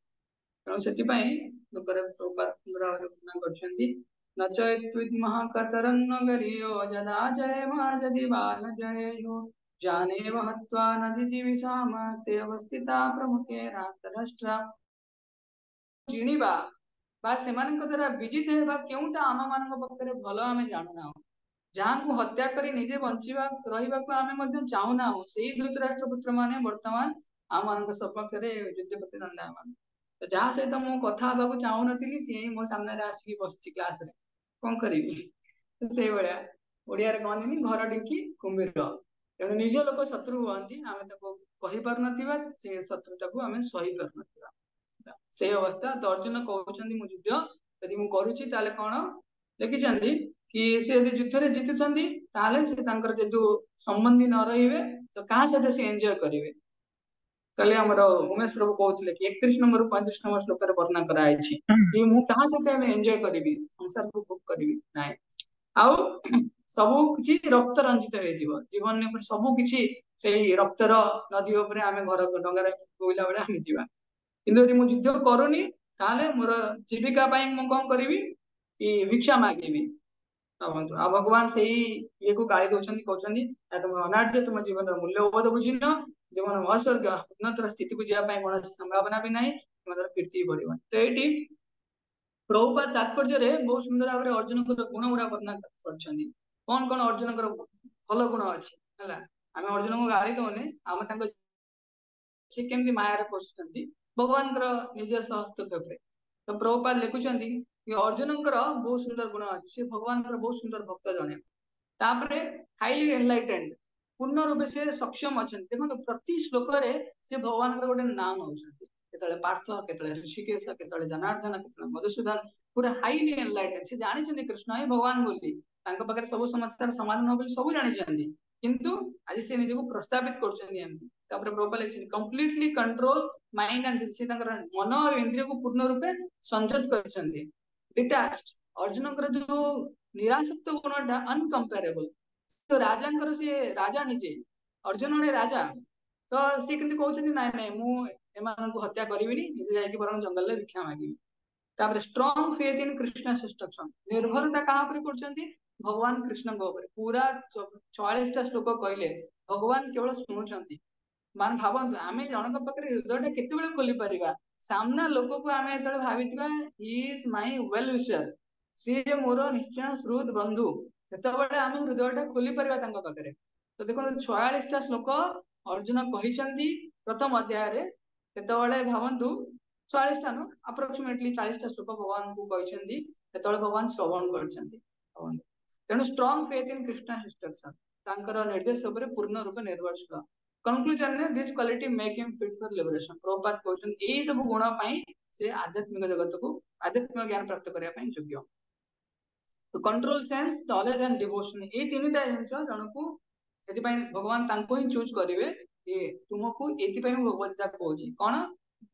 तेणु सेति पई लोकर प्रभुपाद घोषणा करछंती नचयत्विद महाकतरं नगरियो जदा जय मा जदि बाल जयो जाने वहत्वा नदि जीविषाम ते अवस्थिता प्रमुखे राष्ट्र जिणिबा बा सेमानक द्वारा विजित हेबा केउटा आम मानक पक्षरे भलो आमे जानुना जहां को हत्या करी निजे बंचिबा रहिबा को आमे मध्ये चाहुना सेही धृतराष्ट्र पुत्र माने वर्तमान आम मानक सपक्ष रे युद्ध प्रति दंडायमान तो जहां सहित मो कथा हबा को चाहु नथिली से मो सामने रे आसी बसची क्लास रे कोन करिवि तो सेही बळिया ओडिया रे कहनी घर डिकी कुंभीर तेणु निज लोक शत्रु हुआंती आमे ताको कहि पार नथिबा से शत्रुता को आमे सही कर नथिबा से अवस्था तो अर्जुन कहउछंती मु युद्ध यदि मु करूची ताले कोन लिखिछंती कि से यदि युद्ध रे जीतुछंती ताले से तांकर जेदु संबंधी न रहिबे तो कहा से से एन्जॉय करिवे कले हमर उमेश प्रभु कहउतले कि 31 नंबर 35 नंबर श्लोक रे वर्णन कराई छी कि मु कहा से हम एन्जॉय करिवि संसार को भोग करिवि नाइ आउ सबु किछि रक्त रंजित हो जीव जीवन में सबु किछि सेही रक्तर नदी ऊपर आमे घर डंगारे गोइला बेले आमे जीवा किंतु यदि मु युद्ध करूनी ताले मोर जीविका पई मु कोन करिवि कि भिक्षा मागेबी आ भगवान से ये को गाली दउछंती कहउछंती तुम अनार्य तुम जीवन मूल्यबोध बुझिन जीवन अस्वर्ग उन्नत स्थिति को जीवा पई कोन संभावना भी नाही मतलब कीर्ति बढ़िबो तो एटी प्रभुपाद तात्पर्य रे बहुत सुंदर भाव अर्जुन को गुण गुड़ा वर्णना करछंती कोन कोन अर्जुन को भलो गुण अछि हला आमे अर्जुन को गाली दउने आमे तांको से केमती माया रे पसुछंती भगवान कर निज हस्तक्षेप रे तो प्रभुपाद लिखुछंती कि अर्जुन बहुत सुंदर गुण अछि से भगवान बहुत सुंदर भक्त जने तापरे हाईली एनलाइटेंड पूर्ण रूप से सक्षम अछंती देखो प्रति श्लोक रे से भगवान गोटे नाम होउछंती केतले पार्थ केतले ऋषिकेश केतले जनार्दन केतले मधुसूदन पूरा हाईली एनलाइटेंड से जानि छथि कृष्ण ही भगवान बोली तांको पाखरे सब समस्यार समाधान बोली सब जानि छथि किंतु आज से निजे को प्रस्तावित करछथि एमती तापरे प्रभुपाद लिखछथि कंप्लीटली कंट्रोल माइंड एंड से तांकर मन और इंद्रिय को पूर्ण रूपे संयत करछथि डिटैच्ड अर्जुन जो निरासक्त गुणटा अनकंपेरेबल तो राजा से राजा निजे अर्जुन ने राजा तो सी किंतु कहउछथि नाइ नाइ मु एमान को हत्या करिविनी निजे जाई बरन जंगल ले भिक्षा मागिबी तापर स्ट्रांग फेथ इन कृष्ण इंस्ट्रक्शन निर्भरता कहां पर करछथि भगवान कृष्ण को ऊपर पूरा 44 टा श्लोक कहले भगवान केवल सुनुछथि मान भावंतु आमे जनक पकरे हृदयटा केते बेले खोली परिबा सामना लोक को आमे एतले भाबितबा he is my well wisher सी मोर निश्चय श्रुत बंधु सेते बेले आमे हृदयटा खोली परिबा तांको पकरे तो देखो 46टा श्लोक अर्जुन कहिसंती प्रथम अध्याय रे केतबेले भावंतु 46टा नो अप्रोक्सीमेटली 40टा श्लोक भगवान को कहिसंती केतबेले भगवान श्रवण करछंती तेणु strong faith in Krishna instruction तांकर निर्देश ऊपर पूर्ण रूप निर्भरशील कंक्लूजन ने this quality make him fit for liberation Prabhupada कहउछन एई सब गुण पई से आध्यात्मिक जगत को आध्यात्मिक ज्ञान प्राप्त करिया पई योग्य तो control sense knowledge and devotion ए तीनटा जिंस जनकू एति पई भगवान तांको ही चूज करिवे ए तुमको एति पई भगवत गीता कहउची कोन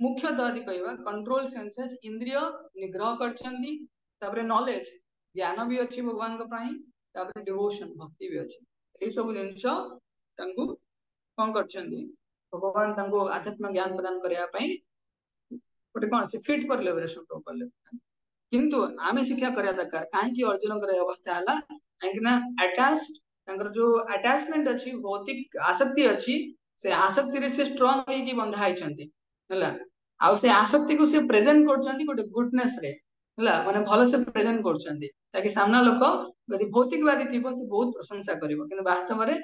मुख्य दरि कहबा कंट्रोल सेंसेस इंद्रिय निग्रह करछंती तापरे नॉलेज ज्ञान भी अछि भगवान को पई तापरे डिवोशन भक्ति भी अछि ए सब जिंस तांको कोन करछंती भगवान तांको आध्यात्मिक ज्ञान प्रदान करिया पई गोटे कोन से फिट फॉर लिबरेशन प्रोपर किंतु आमे शिक्षा करिया दरकार काहे कि अर्जुन कर अवस्था हला काहे कि ना अटैच्ड तांकर जो अटैचमेंट अछि भौतिक आसक्ति अछि से आसक्ति रे से स्ट्रांग हे कि बंधा आइ छंती हला आ से आसक्ति को से प्रेजेंट करछंती गोटे गुडनेस रे हला माने भलो से प्रेजेंट करछंती ताकि सामना लोक यदि भौतिकवादी थिबो से बहुत प्रशंसा करिवो किंतु वास्तव रे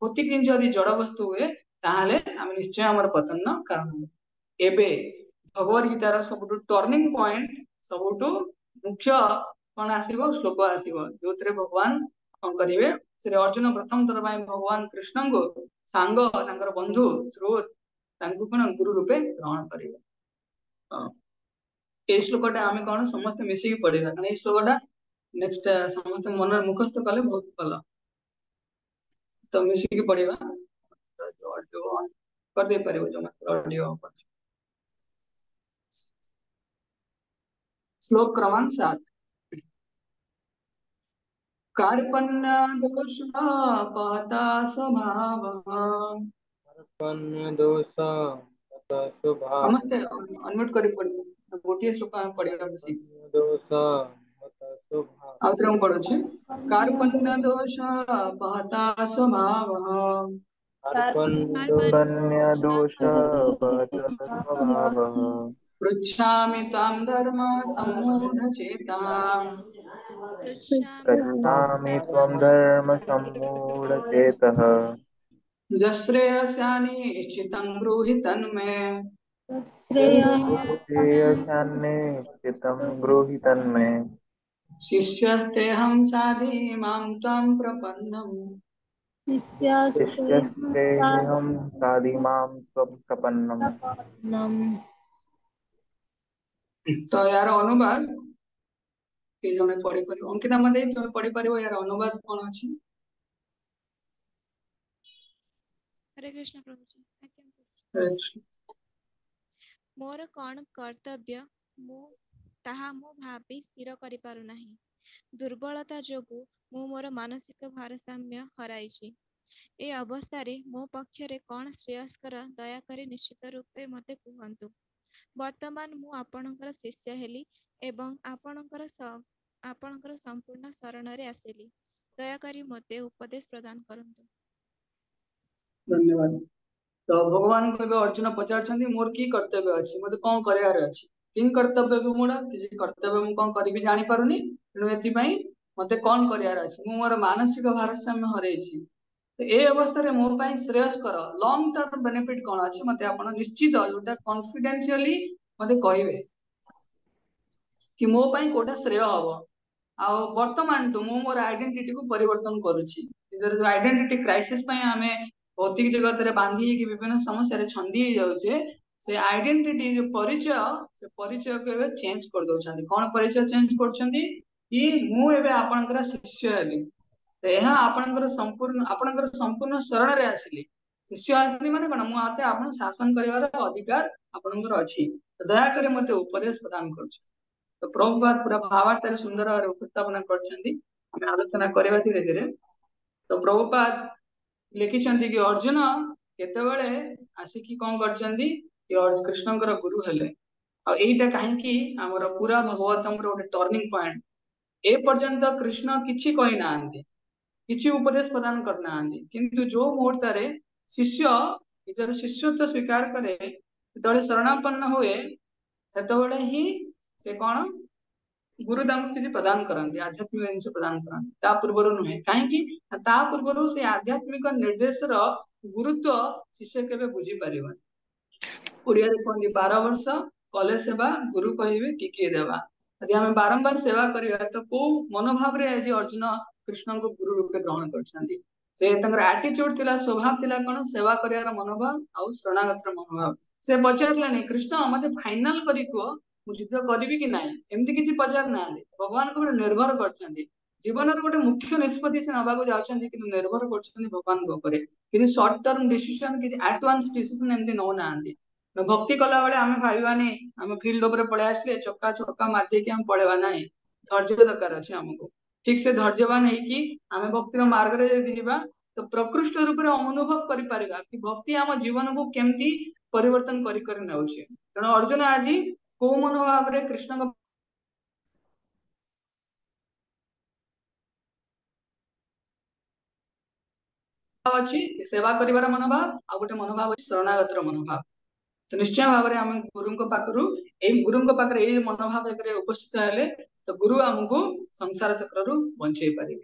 भौतिक जिंस यदि जड़ वस्तु हुए ताहाले आमे निश्चय हमर पतन न कारण एबे भगवत गीतार सबटु टर्निंग पॉइंट सबटु मुख्य कौन आसीबो श्लोक आसीबो जोतरे भगवान कौन करिवे श्री अर्जुन प्रथम थर भाई भगवान कृष्ण को सांग तांकर बंधु श्रोत तांको कोन गुरु रूपे ग्रहण करिवे ए श्लोकटा आमे कोन समस्त मिसी की पढिबा कारण ए श्लोकटा नेक्स्ट समस्त मन मुखस्थ कले बहुत भलो तो मिसी की पढिबा जो ऑन कर दे परिबो जो ऑडियो श्लोक क्रमांक 7 कार्पण्य दोषापहता स्वभावः कार्पण्य दोष स्वभाव समस्ते अनम्यूट करी पड़िबो गोटिए श्लोक हम पढ़िबा बसी दोष स्वभाव आउतरे हम पढुछि कार्पण्य दोषापहता स्वभावः कार्पण्य कन्या दोष स्वभावः पृच्छामि तां धर्म सम्मूढचेताम् पृच्छामि त्वं धर्म सम्मूढचेतः जश्रेयस्यानिश्चितं ब्रूहि तन्मे श्रेयशान्निश्चितं ब्रूहि तन्मे शिष्यस्तेऽहं साधि मां त्वां प्रपन्नम् शिष्यस्तेऽहं साधिमां त्वं प्रपन्नम् तो यार अनुवाद के जने पढ़ी परिबो अंकिता मते जने पढ़ी परिबो यार अनुवाद कोन अछि हरे कृष्ण प्रभु जी आज्ञा अच्छा मोर कौन कर्तव्य मु ताहा मु भाबी स्थिर करि पारु नाही दुर्बलता जोगु मु मोर मानसिक भारसाम्य हराइछि ए अवस्था रे मो पक्षरे कौन श्रेयस्कर दया करी निश्चित रूपे मते कुहंतु वर्तमान मु आपणकर शिष्य हेली एवं आपणकर संपूर्ण शरण रे आसेली दया करी मते उपदेश प्रदान करंतु धन्यवाद तो भगवान को अर्जुन पचारछंती मोर की कर्तव्य अछि मते कोन करियार अछि किन कर्तव्य भी मोर किसी कर्तव्य मु कोन करिबि जानि पारुनी तेनु एति पई मते कोन करियार अछि मु मोर मानसिक भारसाम्य हरेछि तो ए अवस्था रे मो पई श्रेयस्कर लॉन्ग टर्म बेनिफिट कोन अछि मते आपण निश्चित जोटा कॉन्फिडेंशियली मते कहिबे कि मो पई कोटा श्रेय हबो आ वर्तमान तो मु मोर आइडेंटिटी को परिवर्तन करूछि इधर जो आइडेंटिटी क्राइसिस पई हमें भौतिक जगत रे बांधी कि विभिन्न समस्या रे छंदी जाउछे से आइडेंटिटी जो परिचय को एबे चेंज कर दोछंती कोन परिचय चेंज करछंती कि मु एबे आपनकर शिष्य हेली तो यहाँ आपनकर संपूर्ण शरण रे आसिली शिष्य आसिली माने कोन मु आते आपन शासन करिवार अधिकार आपनकर अछि तो दया करे मते उपदेश प्रदान करछ तो प्रभुपाद पूरा भावार्थ रे सुंदर और उपस्थापना करछंती हमें आलोचना करबा धीरे धीरे तो प्रभुपाद लिखिछंती कि अर्जुन केतेबेले आसिकी कोन करछंती कि कृष्णकर गुरु हेले आ एटा काहे कि हमर पूरा भगवतम रो टर्निंग पॉइंट ए पर्यंत कृष्ण किछि कहि नांती किछि उपदेश प्रदान करना आंती किंतु जो मुहूर्त रे शिष्य निजर शिष्यत्व स्वीकार करे तळे शरणापन्न हुए सेतबेले ही से कोन गुरु तांको किसी प्रदान करती आध्यात्मिक जिन प्रदान करती ता पूर्वर नुहे कहीं ता पूर्वर से आध्यात्मिक निर्देश गुरुत्व शिष्य केवे बुझी पारिबन ओडिया रे कहते 12 वर्ष कॉलेज सेवा गुरु कहिबे टिके देवा यदि आम बारंबार सेवा करिया तो को मनोभाव रे आज अर्जुन कृष्ण को गुरु रूपे ग्रहण करछंदी से तंगर एटीट्यूड थिला स्वभाव थिला कोन सेवा करियार मनोभाव आउ शरणागतर मनोभाव से पचारलानी कृष्ण मते फाइनल करी को मु युद्ध करिवि कि नाही एमती किछि पचार ना भगवान को निर्भर करछंदी जीवन रो गोटे मुख्य निष्पत्ति से नबाको जाउछंदी कि निर्भर करछंदी भगवान को ऊपर किछि शॉर्ट टर्म डिसीजन किछि एडवांस डिसीजन एमती न नांदी भक्ति कला बेले आम भाई आम फिल्ड उपर पलि आसले चक्का चक्का मारदेकी आम पलैबा ना धैर्य दरकार अच्छे आमको ठीक से धैर्यवान होगी आम भक्तिर मार्ग में जा तो प्रकृष्ट रूप से अनुभव कर कि भक्ति आम जीवन को केमती परिवर्तन कर तेणु अर्जुन आज को मनोभाव रे कृष्ण को अच्छी सेवा करिवार मनोभाव आ गोटे मनोभाव अच्छी शरणागतर मनोभाव तो निश्चय भाव में आम गुरु पाखु गुरु पाखे यही मनोभाव उपस्थित हेले तो गुरु आमको संसार चक्र बंचे पारे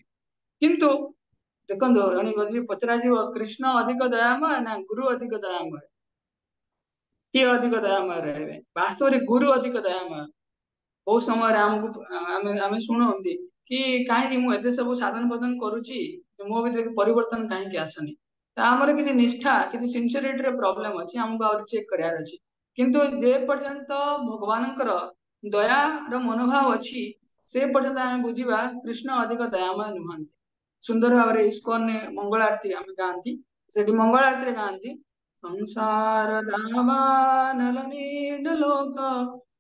किंतु देखो जब पचरा कृष्ण अधिक दयामय ना गुरु अधिक दयामय किए अधिक दयामय रहे वास्तव में गुरु अधिक दयामय बहुत समय आम शुणुंती कि कहीं मुझे सब साधन भजन करुच्ची मो भीतर परिवर्तन कहीं आसनी आमर किसी निष्ठा किसी सिंसियरिटी प्रॉब्लम अच्छी आमको आ चेक करार अच्छी किंतु जे पर्यंत भगवान दयार मनोभाव अच्छी से पर्यंत आम बुझा कृष्ण अधिक दयामय नुहति सुंदर भाव में इस्कन मंगल आरती आम गाँती से मंगल आरती गाँती संसार दावानल नीडलोक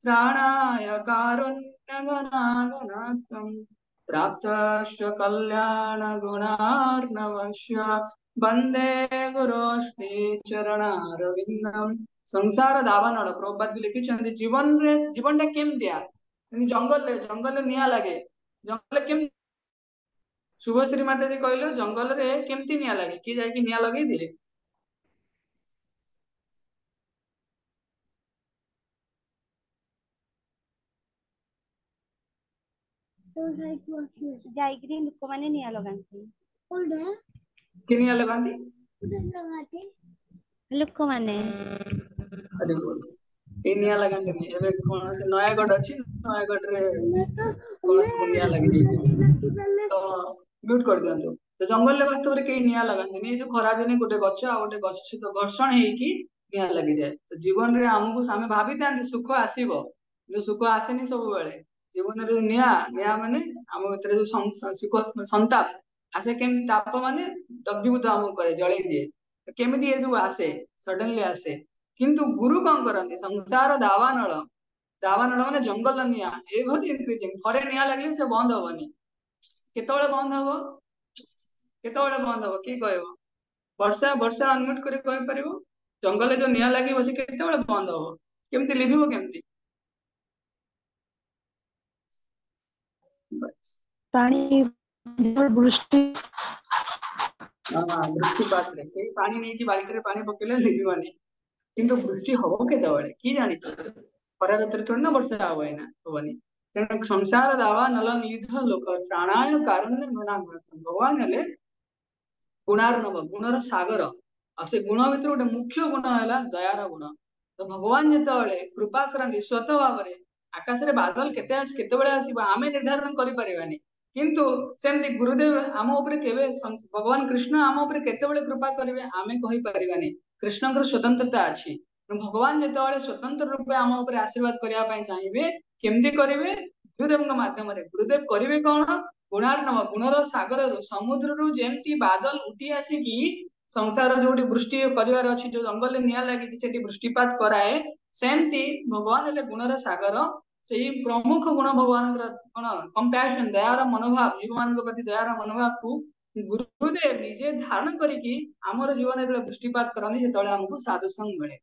त्राणाय कारुण्यगणागणात्मं प्राप्तश्च कल्याण गुणार्णवस्य वंदे गुरोस्ते चरणारविंदम संसार दावानल प्रभुपाद भी लिखिछन्ति जीवन रे जीवनटा केमतिया जंगल निया लागे जंगल केम शुभश्री माता जी कहले जंगल रे केमती निया लागे कि जाई निया लगे दिले ଯାଇକିରି ଲୋକମାନେ ନିଆଁ ଲଗାନ୍ତି कि निया लगांती ଲୋକମାନେ अरे बोल ए निया लगांती नहीं एबे कोन से नयागढ़ अछि नयागढ़ रे कोन से निया लगी जाई तो म्यूट कर दियंतो तो जंगल ले वास्तव रे के निया लगांती नहीं जो खरा दिने गोटे गछ आ गोटे गछ सहित घर्षण हेई कि निया लगी जाए तो जीवन रे हमकु सामे भाबी तांती सुख आसीबो जो सुख आसेनी सब बेले जीवन रे निया माने हम भीतर जो सुख संताप आसे केमती ताप माने दग्धीभूत हमको करे जळेई दिए तो केमिति ये जो आसे सडनली आसे किंतु गुरु कौन करती संसार दावानल माने जंगल निया एभर इंक्रीजिंग थरे निया लगले से बंद हबनी केतବେଳେ बंद हबो केतବେଳେ बंद हबो की कहबो वर्षा वर्षा अनम्यूट करी कहि परिबो जंगल जो निया लागि बसी केतବେଳେ बंद हबो केमति लिभिबो केमति पानी वृष्टि वृष्टिपात रे केही पानी नहीं कि बाल्टी रे पानी पकेले लिभिबानी किंतु वृष्टि हबो केतବେଳେ की जानि खरा ऋतुरे थोड़ी ना वर्षा हबो एना हबनी तेणु संसार दावा नल निध लोक त्राणाय कारुण्य गुणामृतम भगवान हेले गुणार्णव गुणर सागर आ से गुण भीतर गोटे मुख्य गुण है दयार गुण तो भगवान जिते कृपा करती स्वतः भाव में आकाश रे बादल केते आसो आम निर्धारण करें किंतु सेमती गुरुदेव आम उपरे केवे भगवान कृष्ण आम उपरे केते कृपा करेंगे आम कहि परिबानी कृष्ण स्वतंत्रता अच्छी भगवान जिते स्वतंत्र रूप आम उपरे आशीर्वाद करने चाहिए केमती करेंगे गुरुदेव माध्यम गुरुदेव करेंगे कौन गुणार्णव गुणर सागर समुद्र रु जेमती बादल उठी आसिकी संसार जो वृष्टि करार अच्छी जो जंगल निया लगी से वृष्टिपात कराए सेमती भगवान हेले गुणर सागर से प्रमुख गुण भगवान कौन कंपैशन दयार मनोभाव जीव मान प्रति दयार मनोभाव को गुरुदेव निजे धारण करिकी आमर जीवन जो वृष्टिपात करती से आमको साधुसंग मिले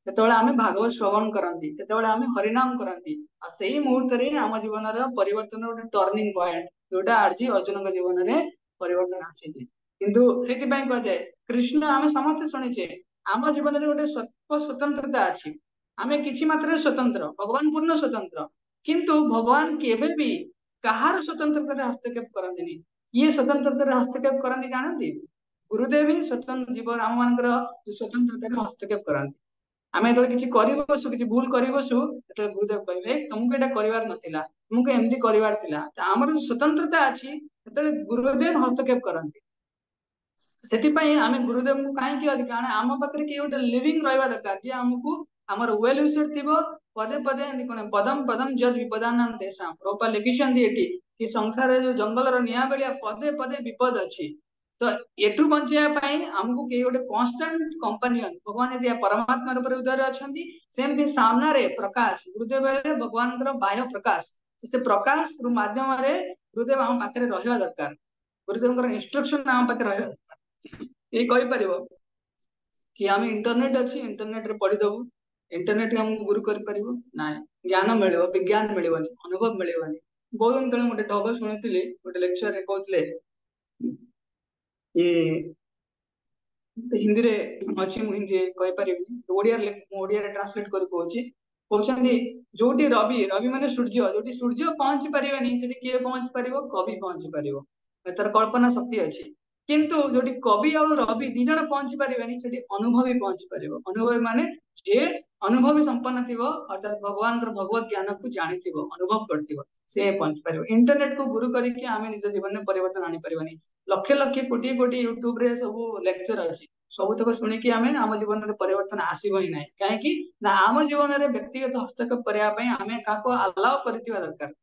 जो आम भागवत श्रवण करती जो आम हरिनाम करती से मुहूर्त आम जीवन परिवर्तन गोटे टर्निंग पॉइंट जोटा आज अर्जुन जीवन में परिवर्तन आसी किंतु से कहुए कृष्ण आम समस्त शुणीचे आम जीवन में गोटे स्वतंत्रता अच्छी आम किसी मात्रा स्वतंत्र भगवान पूर्ण स्वतंत्र किंतु भगवान केबे भी कहार स्वतंत्रता हस्तक्षेप करंती किए स्वतंत्रता हस्तक्षेप करंती जानती गुरुदेव ही स्वतंत्र जीवन आम मानकर स्वतंत्रता हस्तक्षेप करंती आम जो किसी बसु किसी भूल कर बसु जो गुरुदेव कहे तुमको यहाँ कर नाला तुमको एमती कर स्वतंत्रता अच्छी गुरुदेव हस्तक्षेप करंती आम गुरुदेव को कहीं अधिक आम पाखे किए गोटे लिविंग रहा दरकार जी आमको आमर वेल विशेड थी पदे पदे कौन पदम पदम जद विपदान तेषा प्रोपा लिखिं कि संसार जो जंगल निआ बेलिया पदे पदे विपद अच्छी तो एठू बचाई आमको किए गोटे कन्स्टाट कंपानियन भगवान यदि परमात्मा रूप उदय अच्छा सेमती सामने प्रकाश गुरुदेव भगवान बाह्य प्रकाश से प्रकाश माध्यम गुरुदेव आम पाखे रहा दरकार गुरुदेव इंस्ट्रक्शन आम पाखे रहा ये कहीपर कि आम इंटरनेट अच्छी इंटरनेट रे पढ़ीदेवु इंटरनेट हमको गुरु कर ना ज्ञान मिल विज्ञान मिलनी अनुभव मिलनी बहुत दिन तले गोटे ढग शुणी गोटे लेक्चर कहते हिंदी रे अच्छी हिंदी कहीपर ओडिया ट्रांसलेट कर कहते जोटी रवि रवि माने सूर्य जोटी सूर्य पहुंची पारे से किए पहुंची पार कवि पहुंची पार तार कल्पना शक्ति अच्छी किंतु जोटी कवि और रवि दी जन पहुंची पारे से अनुभवी पहुंची पार अनुभवी माने जे अनुभवी संपन्न थी अर्थात भगवान भगवत ज्ञान को जानी अनुभव कर पहुंची पार इंटरनेट को गुरु करके आम निज जीवन में परिवर्तन आनी पार्बानी लक्ष लक्ष कोटी कोटी यूट्यूब रे सब लेक्चर अच्छी सबुतक शुणिकी आम आम जीवन में परिवर्तन आसब ही ना कहीं आम जीवन में व्यक्तिगत हस्तक्षेप करने आम क्या अलाउ कर दरकार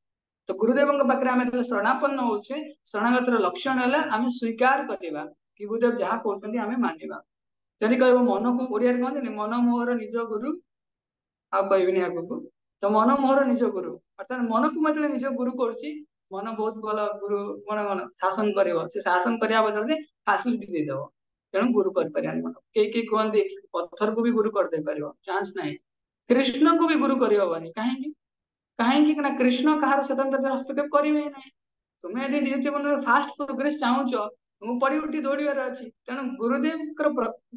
तो गुरुदेव पाखे आम शरणापन्न होचे शरणागत लक्षण है आम स्वीकार करवा कि गुरुदेव जहाँ कहते आम मानवा जदि कह मन को ओडिया कहते मन मोहर निज गुरु आ कहबी आगू तो मन मोहर निज गुरु अर्थात मन को मतलब निज गुरु करुच्ची मन बहुत भल गुरु कौन कौन शासन कर शासन करने बदल में फैसिलिटी देदेव तेणु गुरु कर मन कई कहते पत्थर को भी गुरु करदे पार चांस ना कृष्ण को भी गुरु करहबनी कहीं कहीं कृष्ण कहार स्वतंत्रता हस्तक्षेप करेंगे ना तुम्हें यदि निज जीवन में फास्ट प्रोग्रेस चाहूच तुमको पड़ी उठी दौड़ार अच्छी तेणु गुरुदेव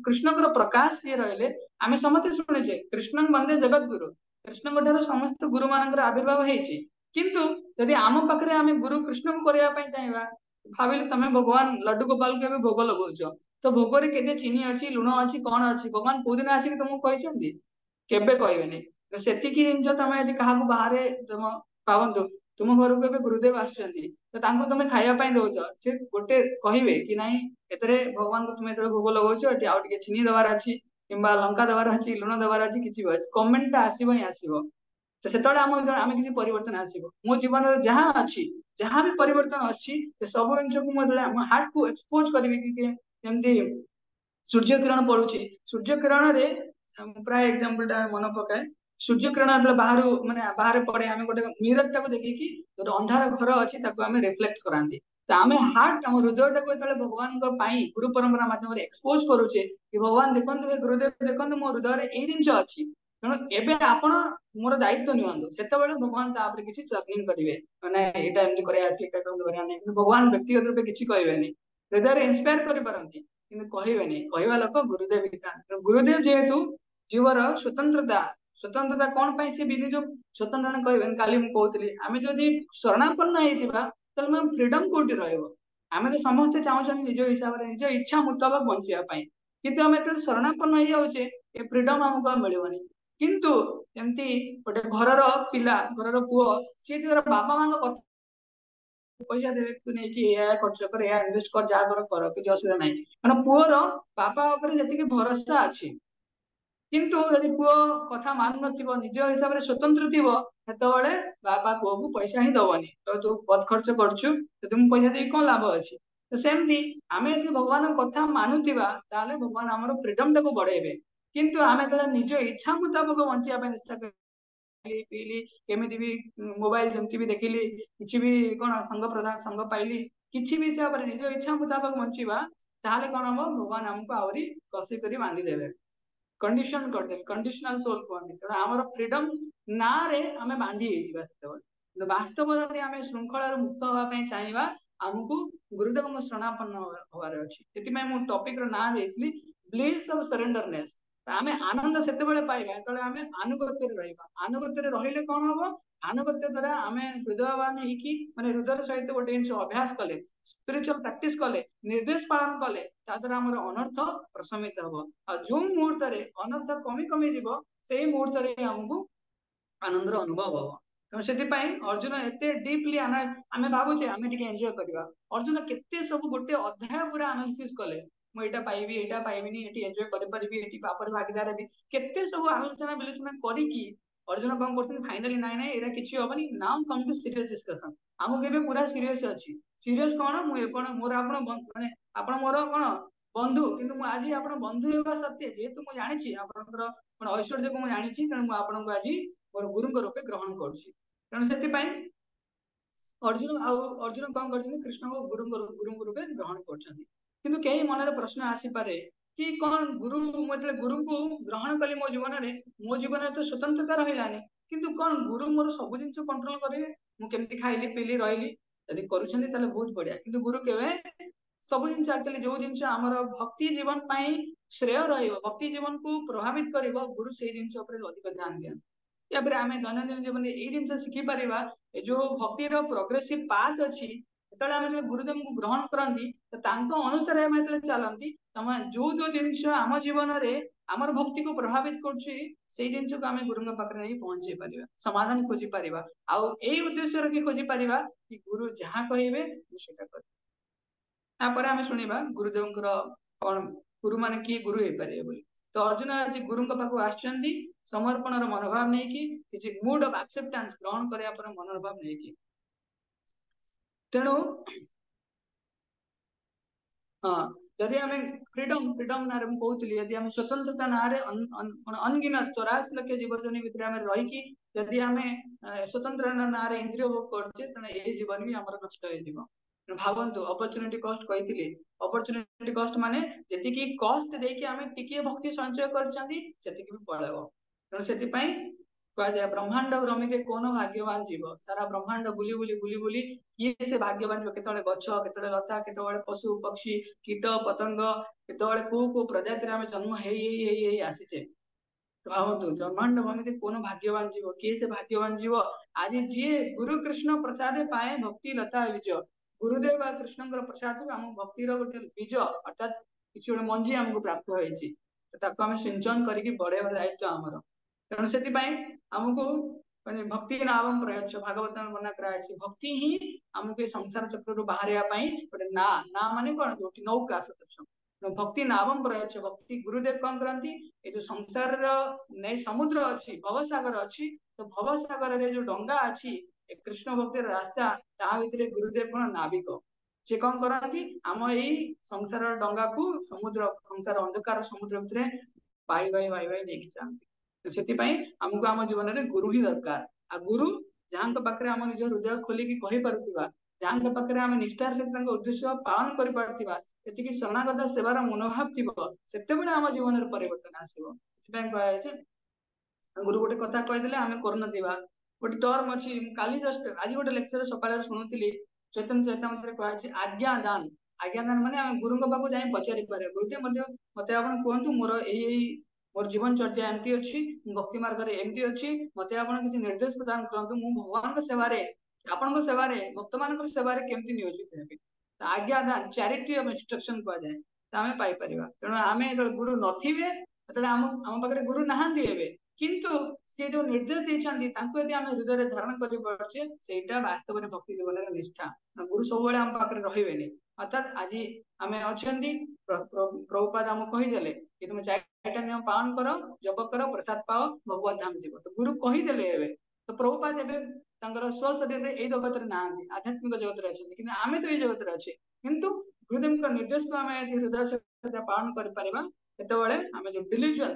कृष्ण प्रकाश ये रही आम समस्त शुणुचे कृष्ण वंदे जगत गुरु कृष्ण समस्त गुरु मान आविर्भाव होती किंतु यदि आम पाखे आम गुरु कृष्ण को करने चाहिए भाविले तुम भगवान लड्डू गोपाल के भोग लगाउच तो भोग के चीनी अच्छी लुण अच्छी कौन अच्छी भगवान कौ दिन आसिक तुमको कहते केबे कहबेनि से जिन तुम यदि क्या बाहर तुम पावंतु तुम घर को गुरुदेव आसुच्च तो तुम खायापी दौच सी गोटे कहे कि नाई एतरे भगवान को तुम जो भोग लगाउच आउे चीनी देवार अच्छी कि लंका देवार अच्छी लुण देवार अच्छी किसी भी कमेंट आसब ही आसब तो से आम किसी परिवर्तन आसब मो जीवन में जहाँ अच्छी जहाँ भी परिवर्तन अच्छी सब जिन को हार्ट को एक्सपोज करी सूर्य किरण पड़ुची सूर्य किरण रे प्राय एग्जांपल मन पकाए सूर्य किरण जो बाहर माने बाहर पड़े आम गोटे मिरर टाक देखिकी जो अंधार घर अच्छी रिफ्लेक्ट कराती तो आम हार्ट आम हृदय टाक भगवान गुरु परंपरा मध्यम एक्सपोज करुचे कि भगवान देखते गुरुदेव देखते मो हृदय यही जिन अच्छी तेणु एवं आपण मोर दायित्व नियंतु से भगवान किसी जर्निंग करेंगे मैंने यहाँ एमती भगवान व्यक्तिगत रूप किसी कहे हृदय इंस्पायर करपारती कहबेनि कहवा लोक गुरुदेव गुरुदेव जेहेतु जीवर स्वतंत्रता स्वतंत्रता कौन पाई से भी जो स्वतंत्रता कहबे काली कहती आम जदि शरणापन्न हो फ्रीडम कोटी रमें तो समस्ते चाहते निज हिसाब से निज इच्छा मुताबक बचापी किंतु आम जो शरणापन्न हो जाऊे ये फ्रीडम आमको मिलनी किंतु एमती गोटे घर पिला घर पुओ सी बापा माँ कथा पैसा देवे तू नहीं खर्च कर इनभेस्ट कर जहाँ कर किसी असुविधा ना कारण पुअर बापा जी भरोसा अच्छी किंतु यदि पुओ कथा मान न निज हिसाब से स्वतंत्र थी सेतबे बापा पुओ को पैसा ही दबनी तो तू बद खर्च करुँ तुम पैसा दे कौन लाभ अच्छी तो सेमती आम यदि भगवान कथा मानुवा भगवान आम फ्रीडम टाक बढ़ेबे किंतु आम निज इच्छा मुताबक बचापी चेष्टा पीली केमी भी मोबाइल जमती भी देखिली किसी भी कौन संग प्रदान संग पाइली किसी भी हिसाब से निज इच्छा मुताबक बंचवा ताहले कौन हम भगवान आमको आहरी कसी कर बांधिदेवे कंडीशन करदे कंडीशनल सोल कहते आमर फ्रीडम ना रे आम बांधी से वास्तव जब आम श्रृंखलार मुक्त होगापी चाहिए आमको गुरुदेव शरणापन्न हबार अच्छी से टॉपिक ना देती ब्लिस ऑफ सरेंडरनेस आम आनंद से पाइबा आम आनुगत्य रहा आनुगत्य रही कौन हम ଆନୁଗତ୍ୟ ଦ୍ୱାରା ଆମେ ହୃଦୟବାନ ହେଇକି ମାନେ ହୃଦୟ ସହିତ ଗୋଟେ ଜିନିଷ ଅଭ୍ୟାସ କଲେ, ସ୍ପିରିଚୁଆଲ ପ୍ରାକ୍ଟିସ କଲେ, ନିର୍ଦ୍ଦେଶ ପାଳନ କଲେ, ତା ଦ୍ୱାରା ଆମର ଅନର୍ଥ ପ୍ରଶମିତ ହବ। ଆଉ ଯୋଉ ମୁହୂର୍ତ୍ତରେ ଅନର୍ଥ କମି କମି ଯିବ ସେଇ ମୁହୂର୍ତ୍ତରେ ଆମକୁ ଆନନ୍ଦର ଅନୁଭବ ହବ। ତେଣୁ ସେଥିପାଇଁ ଅର୍ଜୁନ ଏତେ ଡିପଲି ଆମେ ଭାବୁଛେ ଆମେ ଟିକେ ଏନ୍ଜୟ କରିବା, ଅର୍ଜୁନ କେତେ ସବୁ ଗୋଟେ ଅଧ୍ୟାୟ ପୁରା ଆନାଲିସିସ୍ କଲେ, ମୁଁ ଏଇଟା ପାଇବି ଏଇଟା ପାଇବିନି, ଏଠି ଏନ୍ଜୟ କରିପାରିବି, ଏଠି ପାପରେ ଭାଗିଦାର ହେବି, କେତେ ସବୁ ଆଲୋଚନା ବିଲୋଚନା କରିକି ଅର୍ଜୁନ କଣ କରୁଛନ୍ତି ଫାଇନାଲି ନାଇଁ ନାଇଁ ଏଇଟା କିଛି ହବନି, ନାଉ କମ୍ ଟୁ ସିରିୟସ୍ ଡିସ୍କସନ। ଆମକୁ ଏବେ ପୁରା ସିରିୟସ୍ ଅଛି, ସିରିୟସ୍ କଣ ମୁଁ ଆପଣ ମୋର ଆପଣ ମାନେ ଆପଣ ମୋର କଣ ବନ୍ଧୁ, କିନ୍ତୁ ମୁଁ ଆଜି ଆପଣ ବନ୍ଧୁ ହେବା ସତ୍ତ୍ୱେ ଯେହେତୁ ମୁଁ ଜାଣିଛି ଆପଣଙ୍କର କଣ ଐଶ୍ୱର୍ଯ୍ୟକୁ ମୁଁ ଜାଣିଛି, ତେଣୁ ମୁଁ ଆପଣଙ୍କୁ ଆଜି ମୋର ଗୁରୁଙ୍କ ରୂପେ ଗ୍ରହଣ କରୁଛି। ତେଣୁ ସେଥିପାଇଁ ଅର୍ଜୁନ କଣ କରିଛନ୍ତି କୃଷ୍ଣଙ୍କୁ ଗୁରୁଙ୍କ ରୂପେ ଗ୍ରହଣ କରୁଛନ୍ତି। କିନ୍ତୁ କେହି ମନରେ ପ୍ରଶ୍ନ ଆସିପାରେ କି କଣ ଗୁରୁ, ମୁଁ ଯେତେବେଳେ ଗୁରୁଙ୍କୁ ଗ୍ରହଣ କଲି ମୋ ଜୀବନରେ ତ ସ୍ୱତନ୍ତ୍ରତା ରହିଲାନି, କିନ୍ତୁ କଣ ଗୁରୁ ମୋର ସବୁ ଜିନିଷ କଣ୍ଟ୍ରୋଲ କରିବେ, ମୁଁ କେମିତି ଖାଇଲି ପିଇଲି ରହିଲି, ଯଦି କରୁଛନ୍ତି ତାହେଲେ ବହୁତ ବଢିଆ, କିନ୍ତୁ ଗୁରୁ କେବେ ସବୁ ଜିନିଷ ଆକ୍ଚୁଆଲି ଯୋଉ ଜିନିଷ ଆମର ଭକ୍ତି ଜୀବନ ପାଇଁ ଶ୍ରେୟ ରହିବ, ଭକ୍ତି ଜୀବନକୁ ପ୍ରଭାବିତ କରିବ, ଗୁରୁ ସେଇ ଜିନିଷ ଉପରେ ଅଧିକ ଧ୍ୟାନ ଦିଅନ୍ତି। ତାପରେ ଆମେ ଦୈନନ୍ଦିନ ଜୀବନରେ ଏଇ ଜିନିଷ ଶିଖିପାରିବା, ଏ ଯୋଉ ଭକ୍ତିର ପ୍ରୋଗ୍ରେସିଭ ପାଥ ଅଛି, ଯେତେବେଳେ ଆମେ ଗୁରୁଦେବଙ୍କୁ ଗ୍ରହଣ କରନ୍ତି ତ ତାଙ୍କ ଅନୁସାରେ ଆମେ ଯେତେବେଳେ ଚାଲନ୍ତି, ତମେ ଯୋଉ ଯୋଉ ଜିନିଷ ଆମ ଜୀବନରେ ଆମର ଭକ୍ତିକୁ ପ୍ରଭାବିତ କରୁଛି ସେଇ ଜିନିଷକୁ ଆମେ ଗୁରୁଙ୍କ ପାଖରେ ନେଇ ପହଞ୍ଚେଇ ପାରିବା, ସମାଧାନ ଖୋଜି ପାରିବା। ଆଉ ଏଇ ଉଦ୍ଦେଶ୍ୟରେ କି ଖୋଜି ପାରିବା କି ଗୁରୁ ଯାହା କହିବେ ମୁଁ ସେଇଟା କରିବି। ତାପରେ ଆମେ ଶୁଣିବା ଗୁରୁଦେବଙ୍କର କଣ, ଗୁରୁ ମାନେ କିଏ ଗୁରୁ ହେଇପାରିବେ ବୋଲି। ତ ଅର୍ଜୁନ ଆଜି ଗୁରୁଙ୍କ ପାଖକୁ ଆସିଛନ୍ତି ସମର୍ପଣର ମନୋଭାବ ନେଇକି, କିଛି ମୁଡ ଅଫ ଆକ୍ସେପ୍ଟାନ୍ସ ଗ୍ରହଣ କରିବା ପରେ ମନୋଭାବ ନେଇକି। ତେଣୁ ହଁ, ଯଦି ଆମେ ଫ୍ରିଡମ ନାଁରେ ମୁଁ କହୁଥିଲି, ଯଦି ଆମେ ସ୍ୱତନ୍ତ୍ରତା ନାଁରେ ଅନଗିନତ 84 ଲକ୍ଷ ଜୀବଜନ୍ତୁ ଭିତରେ ଆମେ ରହିକି ଯଦି ଆମେ ସ୍ୱତନ୍ତ୍ର ନାଁରେ ଇନ୍ଦ୍ରିୟ ଭୋଗ କରୁଛେ, ତେଣୁ ଏଇ ଜୀବନ ବି ଆମର ନଷ୍ଟ ହେଇଯିବ। ଭାବନ୍ତୁ ଅପରଚୁନିଟି କଷ୍ଟ କହିଥିଲି, ଅପରଚୁନିଟି କଷ୍ଟ ମାନେ ଯେତିକି କଷ୍ଟ ଦେଇକି ଆମେ ଟିକିଏ ଭକ୍ତି ସଞ୍ଚୟ କରିଛନ୍ତି ସେତିକି ବି ପଳେଇବ। ତେଣୁ ସେଥିପାଇଁ କୁହାଯାଏ ବ୍ରହ୍ମାଣ୍ଡ ଭ୍ରମିତେ କୋନ ଭାଗ୍ୟବାନ ଯିବ, ସାରା ବ୍ରହ୍ମାଣ୍ଡ ବୁଲି ବୁଲି ବୁଲି ବୁଲି କିଏ ସେ ଭାଗ୍ୟବାନ ଯିବ, କେତେବେଳେ ଗଛ, କେତେବେଳେ ଲତା, କେତେବେଳେ ପଶୁ ପକ୍ଷୀ, କୀଟ ପତଙ୍ଗ, କେତେବେଳେ କୋଉ କୋଉ ପ୍ରଜାତିରେ ଆମେ ଜନ୍ମ ହେଇ ହେଇ ହେଇ ହେଇ ଆସିଛେ। ଭାବନ୍ତୁ ବ୍ରହ୍ମାଣ୍ଡ ଭ୍ରମିତେ କୋନ ଭାଗ୍ୟବାନ ଯିବ, କିଏ ସେ ଭାଗ୍ୟବାନ ଯିବ ଆଜି ଯିଏ ଗୁରୁ କୃଷ୍ଣ ପ୍ରସାଦ ପାଏ ଭକ୍ତି ଲତା ବୀଜ। ଗୁରୁଦେବ ବା କୃଷ୍ଣଙ୍କର ପ୍ରସାଦରୁ ଆମ ଭକ୍ତିର ଗୋଟେ ବୀଜ ଅର୍ଥାତ କିଛି ଗୋଟେ ମଞ୍ଜି ଆମକୁ ପ୍ରାପ୍ତ ହେଇଛି, ତାକୁ ଆମେ ସିଞ୍ଚନ କରିକି ବଢେଇବା ଦାୟିତ୍ୱ ଆମର। ତେଣୁ ସେଥିପାଇଁ ଆମକୁ ମାନେ ଭକ୍ତି ନାଭମ୍ ପ୍ରୟଚ୍ଛ, ଭାଗବତ ବର୍ଣ୍ଣନା କରାଯାଇଛି, ଭକ୍ତି ହିଁ ଆମକୁ ଏ ସଂସାର ଚକ୍ରରୁ ବାହାରିବା ପାଇଁ ଗୋଟେ ନା ମାନେ କଣ, ଯୋଉଠି ନୌକା ସଦୃଶ ଭକ୍ତି ନାଭମ୍ ପ୍ରୟଚ୍ଛ, ଭକ୍ତି ଗୁରୁଦେବ କଣ କରନ୍ତି, ଏ ଯୋଉ ସଂସାରର ନେଇ ସମୁଦ୍ର ଅଛି, ଭବସାଗର ଅଛି, ତ ଭବସାଗରରେ ଯୋଉ ଡଙ୍ଗା ଅଛି ଏ କୃଷ୍ଣ ଭକ୍ତିର ରାସ୍ତା, ତାହା ଭିତରେ ଗୁରୁଦେବ କଣ ନାବିକ, ସେ କଣ କରନ୍ତି ଆମ ଏଇ ସଂସାର ଡଙ୍ଗାକୁ ସଂସାର ଅନ୍ଧକାର ସମୁଦ୍ର ଭିତରେ ବାହି ବାହି ବାହି ବାହି ନେଇକି ଯାଆନ୍ତି। ସେଥିପାଇଁ ଆମକୁ ଆମ ଜୀବନରେ ଗୁରୁ ହିଁ ଦରକାର। ଆଉ ଗୁରୁ ଯାହାଙ୍କ ପାଖରେ ଆମ ନିଜ ହୃଦୟ ଖୋଲିକି କହିପାରୁଥିବା, ଯାହାଙ୍କ ପାଖରେ ଆମେ ନିଷ୍ଠାର ସହିତ ତାଙ୍କ ଉଦ୍ଦେଶ୍ୟ ପାଳନ କରିପାରୁଥିବା, ଏତିକି ଶରଣାଗତ ସେବାର ମନୋଭାବ ଥିବ, ସେତେବେଳେ ଆମ ଜୀବନରେ ପରିବର୍ତ୍ତନ ଆସିବ। ସେଥିପାଇଁ କୁହାଯାଇଛି, ଗୁରୁ ଗୋଟେ କଥା କହିଦେଲେ ଆମେ କରୁନଥିବା, ଗୋଟେ ଟର୍ମ ଅଛି, କାଲି ଜଷ୍ଟ ଆଜି ଗୋଟେ ଲେକ୍ଚର ସକାଳେ ଶୁଣୁଥିଲି, ଚୈତନ୍ୟ ଚୈତାମୃତରେ କୁହାଯାଇଛି ଆଜ୍ଞା ଦାନ। ଆଜ୍ଞା ଦାନ ମାନେ ଆମେ ଗୁରୁଙ୍କ ପାଖକୁ ଯାଇ ପଚାରି ପାରିବା, ଗୁରୁଦେବ ମଧ୍ୟ ମତେ ଆପଣ କୁହନ୍ତୁ ମୋର ଏଇ ମୋର ଜୀବନ ଚର୍ଯ୍ୟା ଏମିତି ଅଛି, ମୁଁ ଭକ୍ତି ମାର୍ଗରେ ଏମିତି ଅଛି, ମତେ ଆପଣ କିଛି ନିର୍ଦ୍ଦେଶ ପ୍ରଦାନ କରନ୍ତୁ, ମୁଁ ଭଗବାନଙ୍କ ସେବାରେ, ଆପଣଙ୍କ ସେବାରେ, ଭକ୍ତମାନଙ୍କର ସେବାରେ କେମିତି ନିୟୋଜିତ ହେବି। ଆଜ୍ଞା ଦାନ, ଚ୍ୟାରିଟି ଅଫ ଇନଷ୍ଟ୍ରକ୍ସନ କୁହାଯାଏ, ତ ଆମେ ପାଇପାରିବା। ତେଣୁ ଆମେ ଯେତେବେଳେ ଗୁରୁ ନଥିବେ, ଯେତେବେଳେ ଆମ ପାଖରେ ଗୁରୁ ନାହାନ୍ତି ଏବେ, କିନ୍ତୁ ସେ ଯୋଉ ନିର୍ଦ୍ଦେଶ ଦେଇଛନ୍ତି ତାଙ୍କୁ ଯଦି ଆମେ ହୃଦୟରେ ଧାରଣ କରିପାରୁଛେ, ସେଇଟା ବାସ୍ତବରେ ଭକ୍ତି ଜୀବନର ନିଷ୍ଠା। ଗୁରୁ ସବୁବେଳେ ଆମ ପାଖରେ ରହିବେନି, ଅର୍ଥାତ ଆଜି ଆମେ ଅଛନ୍ତି, ପ୍ରଭୁପାଦ ଆମକୁ କହିଦେଲେ କି ତୁମେ ଚାରିଟା ନିୟମ ପାଳନ କର, ଜପ କର, ପ୍ରସାଦ ପାଅ, ଭଗବତ ଧାମ ଯିବ। ତ ଗୁରୁ କହିଦେଲେ ଏବେ, ତ ପ୍ରଭୁପାଦ ଏବେ ତାଙ୍କର ସ୍ୱ ଶରୀରରେ ଏଇ ଜଗତରେ ନାହାନ୍ତି, ଆଧ୍ୟାତ୍ମିକ ଜଗତରେ ଅଛନ୍ତି, କିନ୍ତୁ ଆମେ ତ ଏଇ ଜଗତରେ ଅଛେ। କିନ୍ତୁ ଗୁରୁଦେବଙ୍କ ନିର୍ଦ୍ଦେଶକୁ ଆମେ ଯଦି ହୃଦୟ ସହିତ ପାଳନ କରିପାରିବା, ସେତେବେଳେ ଆମେ ଯୋଉ ଡିଲ୍ୟୁଜନ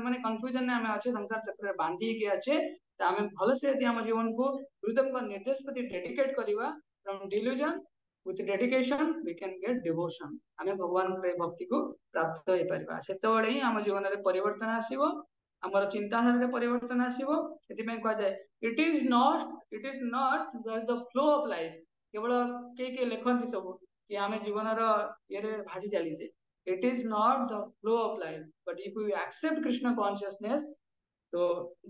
ମାନେ କନଫ୍ୟୁଜନରେ ଆମେ ଅଛେ, ସଂସାର ଚକ୍ରରେ ବାନ୍ଧି ହେଇକି ଅଛେ, ତ ଆମେ ଭଲସେ ଯଦି ଆମ ଜୀବନକୁ ଗୁରୁଦେବଙ୍କ ନିର୍ଦ୍ଦେଶ ପ୍ରତି ଡେଡିକେଟ କରିବା, from delusion with dedication we can get devotion, ଆମେ ଭଗବାନଙ୍କର ଏ ଭକ୍ତିକୁ ପ୍ରାପ୍ତ ହେଇପାରିବା। ସେତେବେଳେ ହିଁ ଆମ ଜୀବନରେ ପରିବର୍ତ୍ତନ ଆସିବ, ଆମର ଚିନ୍ତାଧାରାରେ ପରିବର୍ତ୍ତନ ଆସିବ। ସେଥିପାଇଁ କୁହାଯାଏ it is not the flow of life. କେବଳ କିଏ ଲେଖନ୍ତି ସବୁ କି ଆମେ ଜୀବନର ଇଏରେ ଭାସି ଚାଲିଛେ, it is not the flow of life, but if we accept Krishna consciousness, तो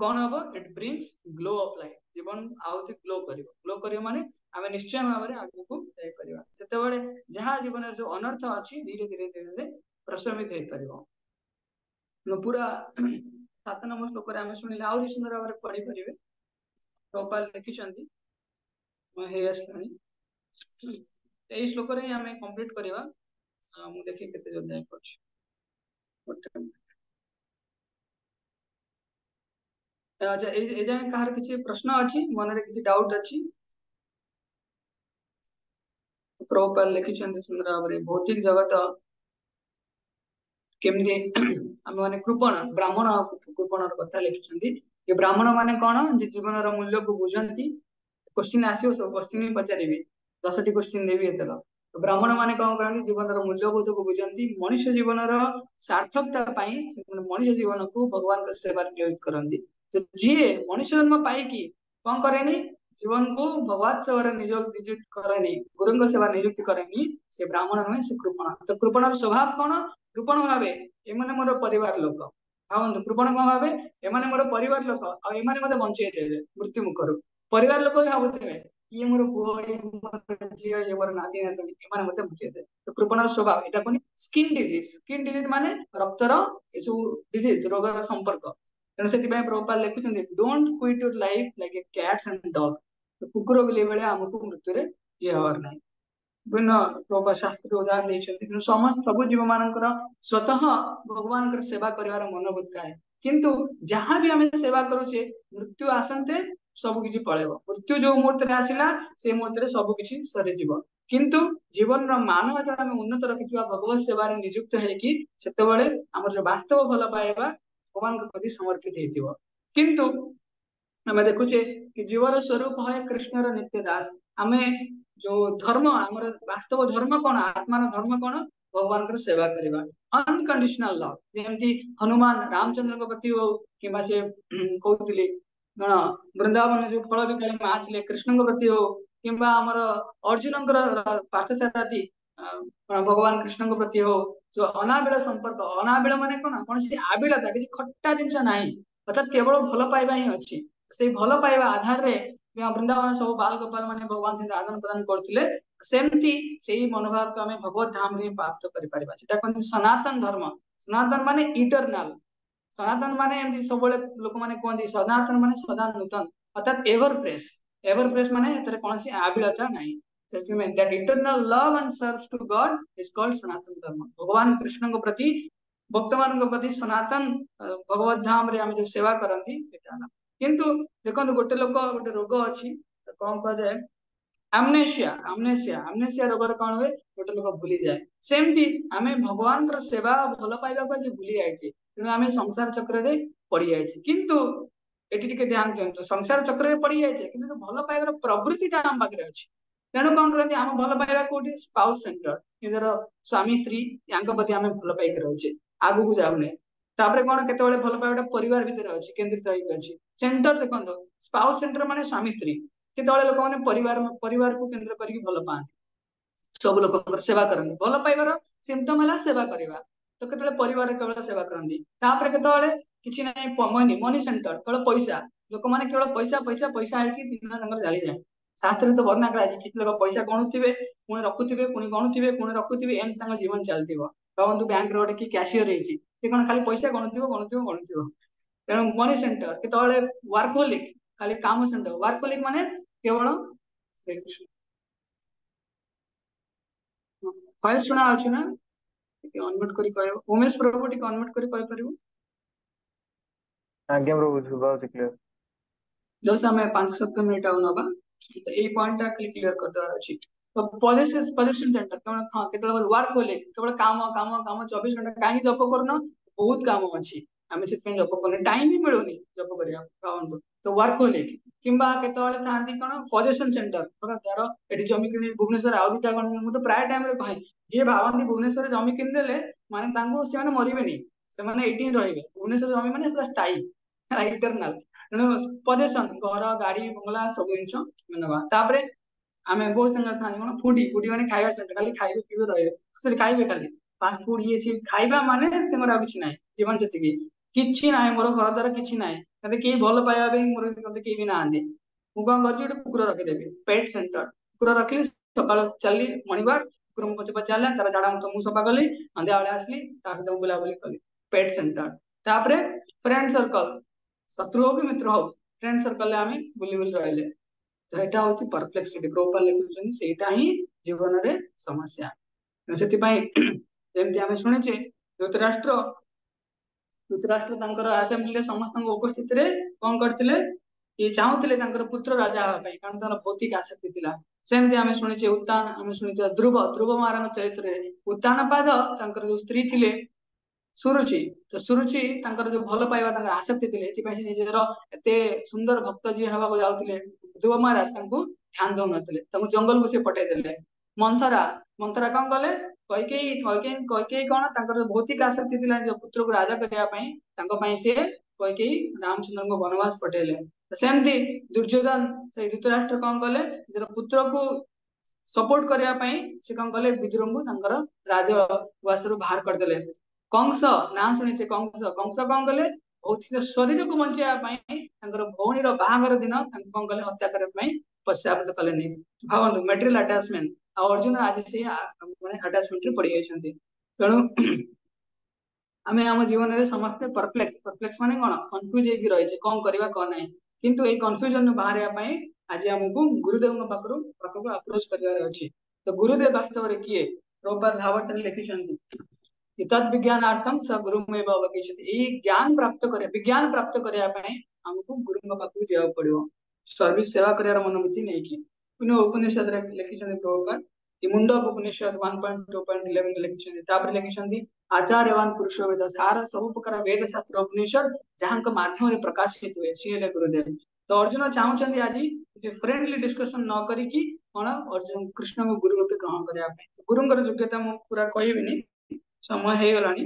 कौन हम it brings glow of light जीवन आउति ग्लो करियो माने आमे निश्चय भाव में आगु को जाई परिबा सेते बेले जहां जीवन जो अनर्थ अछि धीरे धीरे धीरे प्रशमित हे परिबो पूरा 7 नंबर श्लोक रे आमे सुनिले आउरी सुंदर भाव पढ़ी परिबे गोपाल लिखिसंती हे असलानी ए श्लोक रे आमे कंप्लीट करिवा मु देखि केते जल्दी जाई पछ अच्छा ए जाय कहार किछि प्रश्न अछि मन रे किछि डाउट अछि प्रोपाल लिखिसंती सुंदर भाव रे भौतिक जगत केमती आम माने कृपण ब्राह्मण कृपण कथा लिखिसंती ये ब्राह्मण माने कोन जे जीवन रो मूल्य को बुझंती क्वेश्चन आसीओ सब क्वेश्चन पचारिबे 10टी क्वेश्चन देबी एतला तो ब्राह्मण माने कोन करनी जीवन रो मूल्यबोध को बुझंती मनुष्य जीवन रो सार्थकता पई मनुष्य जीवन को भगवान के सेवा नियोजित करंती तो जी मनुष्य जन्म पाई की कोन करेनी जीवन को भगवत सेवा नियोजित करेनी गुरुंग सेवा नियुक्त करेनी से ब्राह्मण नुहे से कृपण तो कृपणर स्वभाव कोन कृपण भावे एमाने मोर परिवार लोक भावନ୍ତୁ कृपण कोन भावे एमाने मोर परिवार लोक आ एमाने मते बंचेई देबे मृत्यु मुखर परिवार लोक भी भाबुथिबे ये मोर पुओ ये मोर झियो ये मोर नाती नातनी एमाने मते बंचेई दे तो कृपणर स्वभाव एटा कोनी स्किन डिजीज माने रक्तर एसु डिजीज रोगर संपर्क तेणु से प्रभुपाद लिखुଛନ୍ତି don't quit your life like a cats and dog कुकुर बिले बेले हमको मृत्यु रे ये हवर नाही विभिन्न प्रभुपाद शास्त्र उदाहरण देइछନ୍ତି कि समस्त सब जीव मानकर स्वतः भगवान कर सेवा करिवार मनोबुद्धि थाए किंतु जहां भी हमें सेवा करूचे मृत्यु आसंते सब किछि पळेबो मृत्यु जो मुहूर्त रे आसिला से मुहूर्त रे सब किछि सरे जीव किंतु जीवन रो मानव जो हमें उन्नत रखिवा भगवत सेवा रे नियुक्त है कि सेते बेले हमर जो वास्तव भल पाएबा भगवान के प्रति समर्पित हेतिबो किंतु हमें देखुचे कि जीवर स्वरूप है कृष्णर नित्य दास हमें जो धर्म हमर वास्तव धर्म कोन आत्मा धर्म कोन भगवान कर सेवा करबा अनकंडीशनल लव जेमती हनुमान रामचंद्र के प्रति हो किबा से कहउतिले गण वृंदावन जो फल बिकाली माथिले कृष्ण के प्रति हो किबा हमर अर्जुन पार्थसारथी भगवान कृष्ण के प्रति हो जो अनाबिल संपर्क अनाबिल माने कोन कोन से आबिलता कि खट्टा जिंस नाही अर्थात केवल भल पाइबा ही अछि से भल पाइबा आधार रे वृंदावन सब बाल गोपाल माने भगवान से आदान प्रदान करथिले सेमती सेही मनोभाव को हमें भगवत धाम रे प्राप्त करि परिबा सेटा कोन सनातन धर्म सनातन माने इटरनल सनातन माने एमती सब बेले लोक माने कोंदी सनातन माने सदा नूतन अर्थात एवर फ्रेश माने एतरे कोनसी आबिलता नाही सेसिमे that eternal love and serves to God is called Sanatana Dharma भगवान कृष्ण को प्रति भक्त मान को प्रति सनातन भगवत धाम रे हम जो सेवा करंती सेटा ना किंतु देखो गोटे लोक गोटे रोग अछि तो कोन कह जाय आमनेसिया रोग कौन हुए गोटे लोक भूली जाए सेमती आम भगवान सेवा भल पाइबा आज भूली जाए तेणु आम संसार चक्र रे पड़ी जाए किंतु एटी टिके ध्यान दियंतु संसार चक्र रे पड़ी जाए किंतु भल पाइबार प्रवृत्ति आम पाखे अच्छी तेणु कौन करते आम भल पाइबा कोठी स्पाउस सेंटर निजर स्वामी स्त्री यांक प्रति आम भल पाइक रोचे आगु को जाऊने तापर कौन केते भल पाइबाटा परिवार भितर अच्छी केंद्रित होइक अछि सेंटर देखंतो स्पाउस सेंटर माने स्वामी स्त्री केतବେଳେ लोक माने परिवार को केंद्र करके भल पाते सब लोक सेवा करते भल पाइबार सिम्पटम है सेवा करवा तो केतବେଳେ परिवार केवल सेवा करती तापर केतବେଳେ किछि नै मनी सेंटर केवल पैसा लोक माने केवल पैसा पैसा पैसा आइकी दिन जंगल जाली जाए शास्त्र तो वर्णना कराई किछि लोक पैसा गणुथिबे पुणी रखुथिबे पुणी गणुथिबे पुणी रखुथिबे एम तांग जीवन चलतिबो भावନ୍ତୁ बैंक रे कि कैशियर हेछि से कोन खाली पैसा गणुथिबो तेणु मनी सेंटर केतବେଳେ वर्कहोलिक खाली काम सेंटर वर्कहोलिक माने केवल भय शुणा अछि ना अनम्यूट करी कहयो उमेश प्रभु टिक अनम्यूट करी कहि परिबो आज्ञा प्रभु सुभाव क्लियर जो समय 5-7 मिनिट आउ नबा तो ए पॉइंट टा क्लियर कर देवार अछि तो पोजीशन सेंटर केवल वर्कहोलिक केवल काम काम काम 24 घंटा काहे जप करनो बहुत काम अछि आमे सित जप करने टाइम भी मिलुनी जप करिया भावନ୍ତୁ तो वर्कहोलिक किंबा केतବେଳେ थांती कोन पोजीशन सेंटर पर यार एठी जमी किनी भुवनेश्वर आउ दिटा कोन मु तो प्राय टाइम रे कहि जे भावନ୍ତି भुवनेश्वर जमी किन देले माने तांगो से माने मरिबेनी से माने एठी रहिबे भुवनेश्वर जमी माने पूरा स्थायी इटरनल तेणु पोजीशन घर गाड़ी बंगला सब जिनस मनवा तापरे आमे बहुत जंगल थानी कोन फूडी माने खाइबा सेंटर खाली खाइबे पीबे रहिबे से खाइबे खाली फास्ट फूड ये सी खाइबा माने तंगरा किछ नाही जीवन जति किछि नाही मोर घर द्वारा किछि नाही मते केही भल पाइबा ପାଇଁ मोर मते केही भी नाहांती ମୁଁ କଣ କରିଛି ଗୋଟେ କୁକୁର ରଖିଦେବି ପେଟ୍ ସେଣ୍ଟର କୁକୁର ରଖିଲି ସକାଳୁ ଚାଲିଲି ମର୍ଣ୍ଣିଂ ୱାକ୍ କୁକୁର ମୋ ପଛେ ପଛେ ଚାଲିଲା ତାର ଝାଡା ମୁତ ମୁଁ ସଫା କଲି ସନ୍ଧ୍ୟା ବେଳେ ଆସିଲି ତା ସହିତ ବୁଲାବୁଲି କଲି ପେଟ୍ ସେଣ୍ଟର ତାପରେ फ्रेंड सर्कल शत्रु हो कि मित्र हो फ्रेंड सर्कल रे आमे बुली बुली रहले तो एटा होची परप्लेक्सिटी प्रॉपर लिखुछन सेटा ही जीवन रे समस्या सेति पई जेमति आमे सुनिचे धृतराष्ट्र धृतराष्ट्र तांकर असेंबली रे समस्त उपस्थित रे कोन करथिले कि चाहूଥିଲେ ତାଙ୍କର ପୁତ୍ର ରାଜା ହେବା ପାଇଁ କାରଣ ତାର ଭୌତିକ ଆସକ୍ତି ଥିଲା ସେମିତି ଆମେ ଶୁଣିଛେ ଉତ୍ତାନ ଆମେ ଶୁଣିଥିବା ଧ୍ରୁବ ଧ୍ରୁବ ମହାରାଜ ଚରିତ୍ରରେ ଉତ୍ତାନପାଦ ତାଙ୍କର ଯୋଉ ସ୍ତ୍ରୀ ଥିଲେ ସୁରୁଚି ତ ସୁରୁଚି ତାଙ୍କର ଯୋଉ ଭଲ ପାଇବା ତାଙ୍କର ଆସକ୍ତି ଥିଲେ ଏଥିପାଇଁ ସେ ନିଜର ଏତେ ସୁନ୍ଦର ଭକ୍ତ ଯିଏ ହେବାକୁ ଯାଉଥିଲେ ଧ୍ରୁବ ମହାରାଜ ତାଙ୍କୁ ଧ୍ୟାନ ଦଉନଥିଲେ ତାଙ୍କୁ ଜଙ୍ଗଲକୁ ସେ ପଠେଇ ଦେଲେ ମନ୍ଥରା ମନ୍ଥରା କଣ କଲେ କୈକେୟୀ କଣ ତାଙ୍କର ଭୌତିକ ଆସକ୍ତି ଥିଲା ନିଜ ପୁତ୍ରକୁ ରାଜା କରିବା ପାଇଁ ତାଙ୍କ ପାଇଁ ସେ କୈକେୟୀ ରାମଚନ୍ଦ୍ରଙ୍କୁ ବନବାସ ପଠେଇଲେ ସେମିତି ଦୁର୍ଯ୍योधन ସେଇ ଧୃତରାଷ୍ଟ୍ର କଣ କଲେ ନିଜର ପୁତ୍ରକୁ ସପୋର୍ଟ କରିବା ପାଇଁ ସେ କଣ କଲେ ବିଦ୍ରୋହଙ୍କୁ ତାଙ୍କର ରାଜଉଆସରୁ ବାହାର କରିଦେଲେ कंस ना शुणी कंस कंस कौन कले भौतिक शरीर को बचाया तांकर भौणीर बाहागर दिन कौन कले हत्या करने पश्चात कले भावतु मेटेरियल अटैचमेंट आ अर्जुन आज से माने अटैचमेंट रे पड़ी जाइछन्ती तेणु आमे हम जीवन रे समस्त परप्लेक्स परप्लेक्स माने कोन कंफ्यूज हेकि रहिছে कोन करबा कोन नै किंतु ए कंफ्यूजन बाहरिया पई आज हमकु गुरुदेव पाखक अप्रोच करिवार अछि तो गुरुदेव वास्तव रे किए प्रभुपाद भागवत रे लिखिछन्ती तद विज्ञानार्थम स गुरुमेव अवगच्छति ए ज्ञान प्राप्त करे विज्ञान प्राप्त करिया पई हमकु गुरुଙ୍କ पाखु जेवा पड़ियो सर्विस सेवा करियार मनोवृत्ति नै कि पुनः उपनिषद रे लिखिछन्ती प्रभुपाद कि मुंडक उपनिषद 1.2.11 लिखिछन्ती तापर लिखिछन्ती आचार्यवान पुरुषो वेद सार सब प्रकार वेद शास्त्र उपनिषद जहां के माध्यम रे प्रकाशित हुए सीले गुरुदेव तो अर्जुन चाहउछन्ती आज से फ्रेंडली डिस्कशन न करी कि कोन अर्जुन कृष्ण को गुरु रूपे ग्रहण करिया पई गुरुंकर योग्यता मु पूरा कहिबिनी समय हे गलानी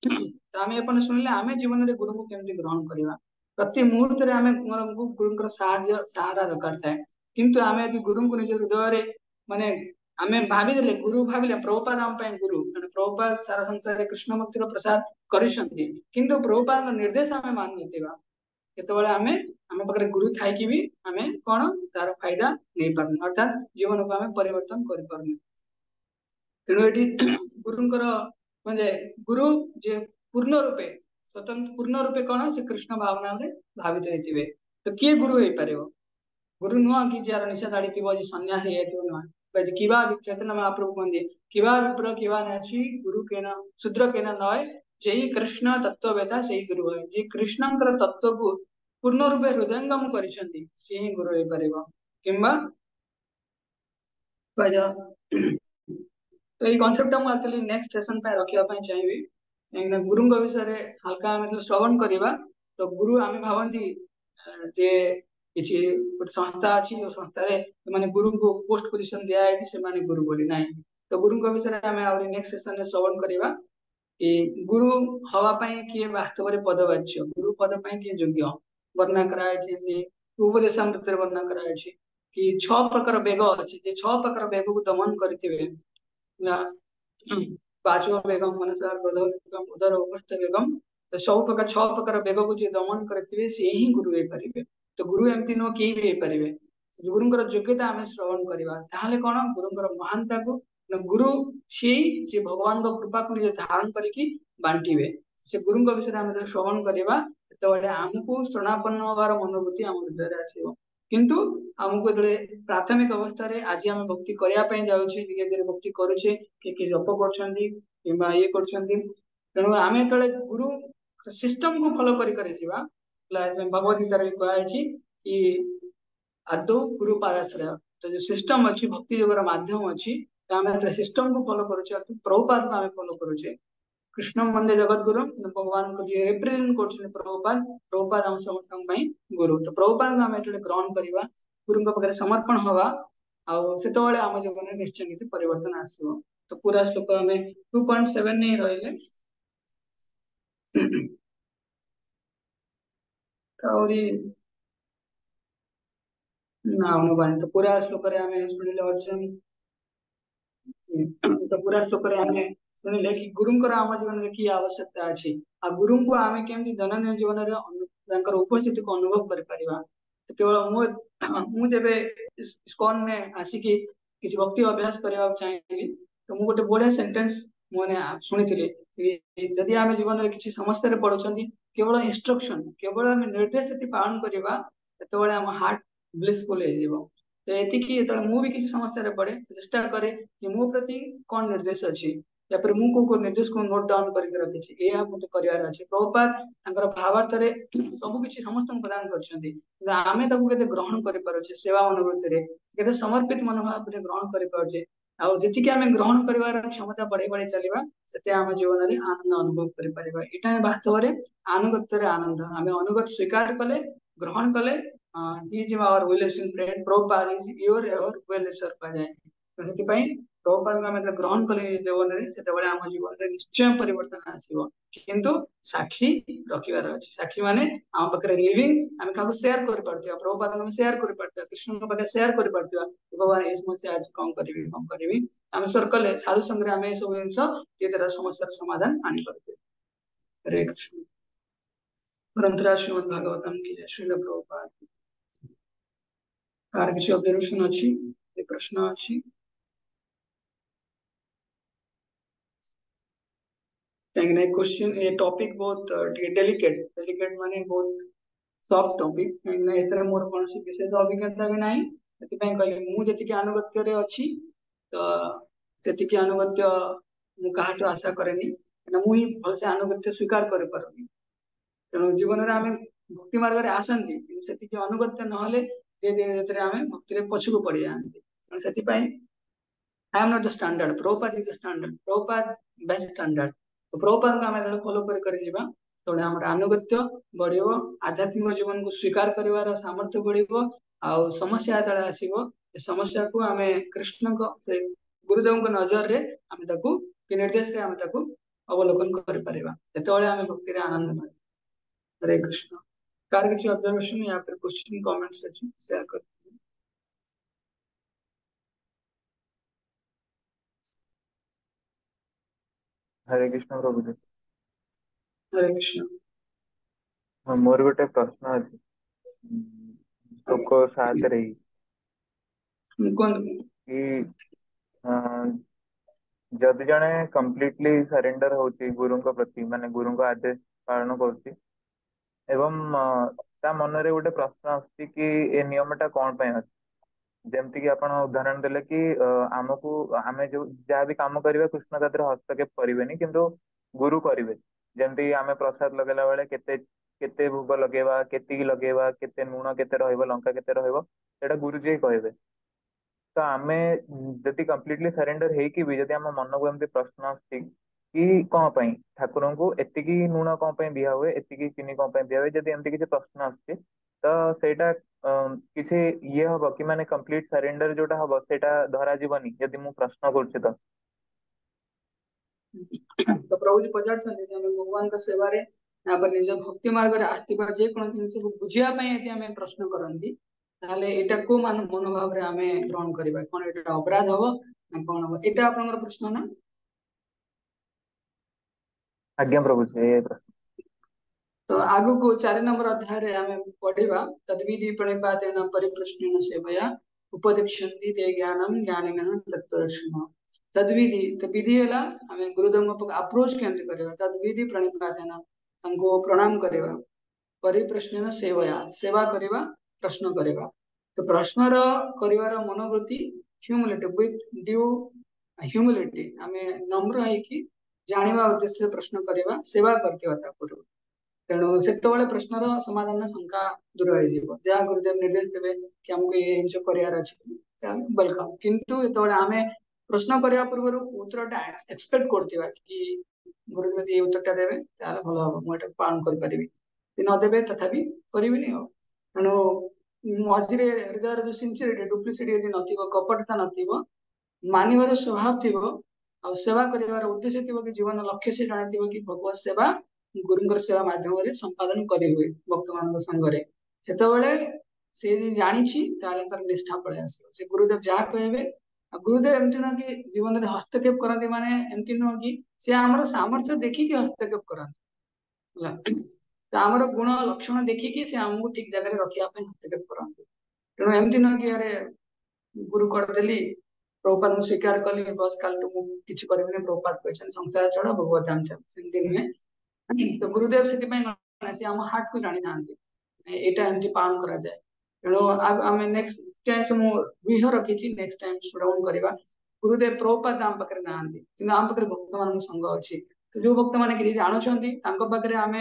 तो आमे अपन सुनले आमे जीवन रे गुरु को केमति ग्रहण करिवा प्रति मुहूर्त रे आमे गुरुंकर सहारा दरकार थाए किंतु आमे यदि गुरु को निज हृदय रे माने आमे भाबी देले गुरु भाबिले प्रभुपाद हम पय गुरु माने प्रभुपाद सारा संसार रे कृष्ण भक्तिर प्रसाद करिसंती किंतु प्रभुपाद निर्देश आमे मान नथिबा केतबेले आमे आमे पकरे गुरु थाई कि भी आमे कोन तार फायदा नै पारन अर्थात जीवन को आमे परिवर्तन करि पारन तेणु एटी गुरुंकर म्हणजे गुरु जे पूर्ण रूपे स्वतंत्र पूर्ण रूपे कोन से कृष्ण भावना रे भावित हेतिबे तो किए गुरु हे पारिबो गुरु नुआ कि जार निशा दाड़ी थिबो जे सन्यासी हेतिबो नुआ कहि किबा चैतन्य महाप्रभु कहंदी किबा विप्र किबा नाची गुरु केना शूद्र केना नय जेई कृष्ण तत्व वेता सेही गुरु है जे कृष्णंकर तत्व को पूर्ण रूपे हृदयंगम करिसंती से ही गुरु हे पारिबो किंबा बजा तो ये कॉन्सेप्ट हम एक्चुअली नेक्स्ट सेशन पे रखिया पई चाहिबी एना गुरुंग विषय रे हल्का मतलब श्रवण करिबा तो गुरु आमे भावंती जे किछि गोटे संस्था अछि ओ संस्था रे माने गुरु को पोस्ट पोजीशन दिया है से माने गुरु बोली नाही तो गुरुंग विषय रे आमे और नेक्स्ट सेशन रे श्रवण करिबा कि गुरु हवा पई कि वास्तव रे पदवाच्य गुरु पद पई कि योग्य वर्णना कराय छै उपदेशामृत रे वर्णना कराय छै कि 6 प्रकार वेग अछि जे 6 प्रकार वेग को दमन करथिबे ना पांचवा वेगम मनसा गदम उदर उपस्थ वेगम तो सब प्रकार 6 प्रकार वेग को जे दमन करथिबे से ही गुरु हे परिबे तो गुरु एमति नो के भी हे परिबे गुरुंकर योग्यता आमे श्रवण करिबा ताहाले कोन गुरुंकर महानता को गुरु से जे भगवान को कृपा को जे धारण करिकि बांटीबे से गुरुंक विषय आमे श्रवण करिबा तो हमकु शरणापन्न होबार मनोवृत्ति हम हृदय रे आसीबो किंतु हमको जले प्राथमिक अवस्था रे आज हम भक्ति करिया पय जाउछी धीरे धीरे भक्ति करूछे के जप करछंती किबा ये करछंती तेणु आमे तळे गुरु सिस्टम को फॉलो करी करी जीवा भगवत गीता रे कहै छी कि आदौ गुरु पादाश्रय तो जो सिस्टम अछि भक्ति जोगर माध्यम अछि आमे सिस्टम को फॉलो करूछे प्रभुपाद को आमे फॉलो करूछे कृष्ण वंदे जगत गुरु भगवान को जे रिप्रेजेंट करछन प्रभुपाद प्रभुपाद हम समस्तन पई गुरु तो प्रभुपाद को आमे एतले ग्रहण करिवा गुरु को पकरे समर्पण होवा आ सेतोले हम जीवन में निश्चय किसी परिवर्तन आसीबो तो पूरा श्लोक हमें 2.7 नहीं रहले और ना अनुमान तो पूरा श्लोक रे हमें सुनिले अर्जुन तो पूरा श्लोक आम शुणिले कि गुरुंकर आम जीवन में कि आवश्यकता अच्छी आ गुरु को आम केमती दैनंदिन जीवन उपस्थिति को अनुभव कर तो केवल मुझे स्कॉन में आसिकी किसी भक्ति अभ्यास करने चाहिए तो मुझे गोटे बढ़िया सेंटेंस मैंने शुणी जदि आम जीवन में किसी समस्या पड़ुं केवल इंस्ट्रक्शन केवल आम निर्देश जब पालन करवा तो आम हार्ट ब्लिसफुल हो तो ये मुझे किसी समस्या पड़े चेष्टा करे कि मो प्रति कौन निर्देश अच्छी या फिर मुझे को निर्देश को नोट डाउन करके रखी मत कर प्रभुपाद भावार्थ सबकि समस्त प्रदान कर आम ग्रहण कर सेवा मनोवृत्ति के समर्पित मनोभाव ग्रहण कर जी आम ग्रहण कर क्षमता बढ़े बढ़े चलवा से आम जीवन में आनंद अनुभव कर वास्तव में आनुगत्य आनंद आम अनुगत स्वीकार कले ग्रहण कले is our violation friend Prabhupada is your ever well wisher कहुए तो प्रभुपाद आम ग्रहण कले जीवन में से आम जीवन में निश्चय परिवर्तन आसो किंतु साक्षी रखार अच्छी साक्षी माने आम पाखे लिविंग आम क्या सेयार कर प्रभुपाद सेयार कर कृष्ण पाखे सेयार कर भगवान ये समस्या आज कौन करी आम सर्कल साधु संगे आम सब जिन समस्या समाधान आनी हरे कृष्ण ग्रंथराज श्रीमद् भागवतम की जय श्रील प्रभुपाद कार किसी ऑब्जर्वेशन अच्छी प्रश्न अच्छी क्वेश्चन ये टॉपिक बहुत डेलिकेट माने बहुत सॉफ्ट टॉपिक एतरे मोर कौन विशेष अभिज्ञता भी नहीं कहली मुझे अनुगत्य अच्छी तो से अनुगत्य मुझे आशा करेनी मुझे भलसे अनुगत्य स्वीकार कर पारुनी तेणु जीवन में आम भक्ति मार्ग में आसती से अनुगत्य ना आम भक्ति पछक पड़ जाती से I am not the standard Prabhupada is the standard Prabhupada best standard तो प्रभुपाद को आम फॉलो कर तो अनुगत्य बढ़ो आध्यात्मिक जीवन को स्वीकार कर सामर्थ्य बढ़ो आ समस्या जो आसो समस्या को आम कृष्ण गुरुदेव नजर रे आम निर्देश आम अवलोकन कर आम भक्ति आनंद मिले हरे कृष्ण कार किसी ऑब्जर्वेशन या फिर क्वेश्चन कमेंट्स अच्छे शेयर कर हरे कृष्ण प्रभु जी हरे कृष्ण मोर गोटे प्रश्न अच्छे श्लोक 7 रे कि जदि जने कंप्लीटली सरेंडर होची गुरु प्रति माने गुरु आदेश पालन कर एवं ता मन रे गोटे प्रश्न आछि कि ए नियमटा कौन पे अछि जेमती कि आपण उदाहरण देले कि आमको आमे जो जहाँ भी काम करिवे कृष्ण तातिर हस्तक्षेप करिवेनी किंतु गुरु करिवे जेमती आमे प्रसाद लगेला बेले केते केते भोग लगेबा केती लगेबा केते लूण केते रहइबो लंका केते रहइबो सेटा गुरुजी कहबे तो आमे जति कंप्लीटली सरेंडर हेकी भी जति आम मन को एमती प्रश्न आछि कि कौन पाई ठाकुर को एतिकी लूण कौन पाई दिया हुए एतिकी चीनी कौन पाई दिया हुए जदि एमती किसी प्रश्न आछि तो सेटा किसी ये हम कि माने कंप्लीट सरेंडर जोटा हम सेटा धरा जीवनी यदि मु प्रश्न करछि तो प्रभु जी पचार भगवान सेवा रे निज भक्ति मार्ग रे आस्थिबा जे कोन जिनिस को बुझिया पई यदि हमें प्रश्न करंती ताले एटा को मनोभाव रे हमें ग्रहण करबा कोन एटा अपराध हबो ना कोन हबो एटा आपनकर प्रश्न ना आज्ञा प्रभु जी तो आगु को 4 नंबर अध्याय रे हमें पढ़िबा तद्विधि प्रणिपातेन परिप्रश्नेन सेवया उपदिक्षन्ति ते ज्ञानम ज्ञानिनः तत्त्वदर्शिनः तद्विधि तो विधि है हमें गुरुदेव को अप्रोच केमती करबा तद्विधि प्रणिपातेन तांको प्रणाम करबा परिप्रश्नेन सेवा करबा प्रश्न करबा तो प्रश्न करिवार मनोवृत्ति ह्यूमिलिटी विथ ड्यू ह्यूमिलिटी हमें नम्र है कि जानिबा उद्देश्य प्रश्न करबा सेवा करथिबा ता पूर्व तेणु से प्रश्नर समाधान शंका दूर हो जहाँ गुरुदेव निर्देश देवे कि हमको ये जिन कर वेलकम किंतु जो आम प्रश्न करने पूर्व उत्तर एक्सपेक्ट करथिबा कि गुरुदेव ये उत्तर देवे भल हम मुझे पालन करें नदेवे तथापि करी तेणु मझे हृदय जो सिंसीरिटी डुप्लीसिटी यदि न कपटता न मानवर स्वभाव थी आ सेवा कर उद्देश्य थी कि जीवन लक्ष्य से जानी कि भगवत सेवा गुरुंकर सेवा माध्यम संपादन करी हुए भक्त मान संगे से जानी तार निष्ठा पड़े आस गुरुदेव जहाँ कहे गुरुदेव एमती नुह कि जीवन में हस्तक्षेप करती माने एमती नुह कि से आमर सामर्थ्य देखिकी हस्तक्षेप करती आमर गुण लक्षण देखिकी से आमको ठीक जगह रखा हस्तक्षेप करती तेणु एमती नुह कि अरे गुरु करदेली प्रभुपाद मु स्वीकार कली बस काल किसी करें प्रभुपाद कहते संसार छड़ा भगवत जान सेमती नुहे तो गुरुदेव से आम हार्ट को जानी था एटा एमती पालन करा जाए तेणु आम नेक्स्ट टाइम विह रखी नेक्स्ट टाइम श्रवण करवा गुरुदेव प्रभुपाद आम पाखे ना कि आम पाखे भक्त मान संग अच्छी तो जो भक्त मैंने किसी जानते आम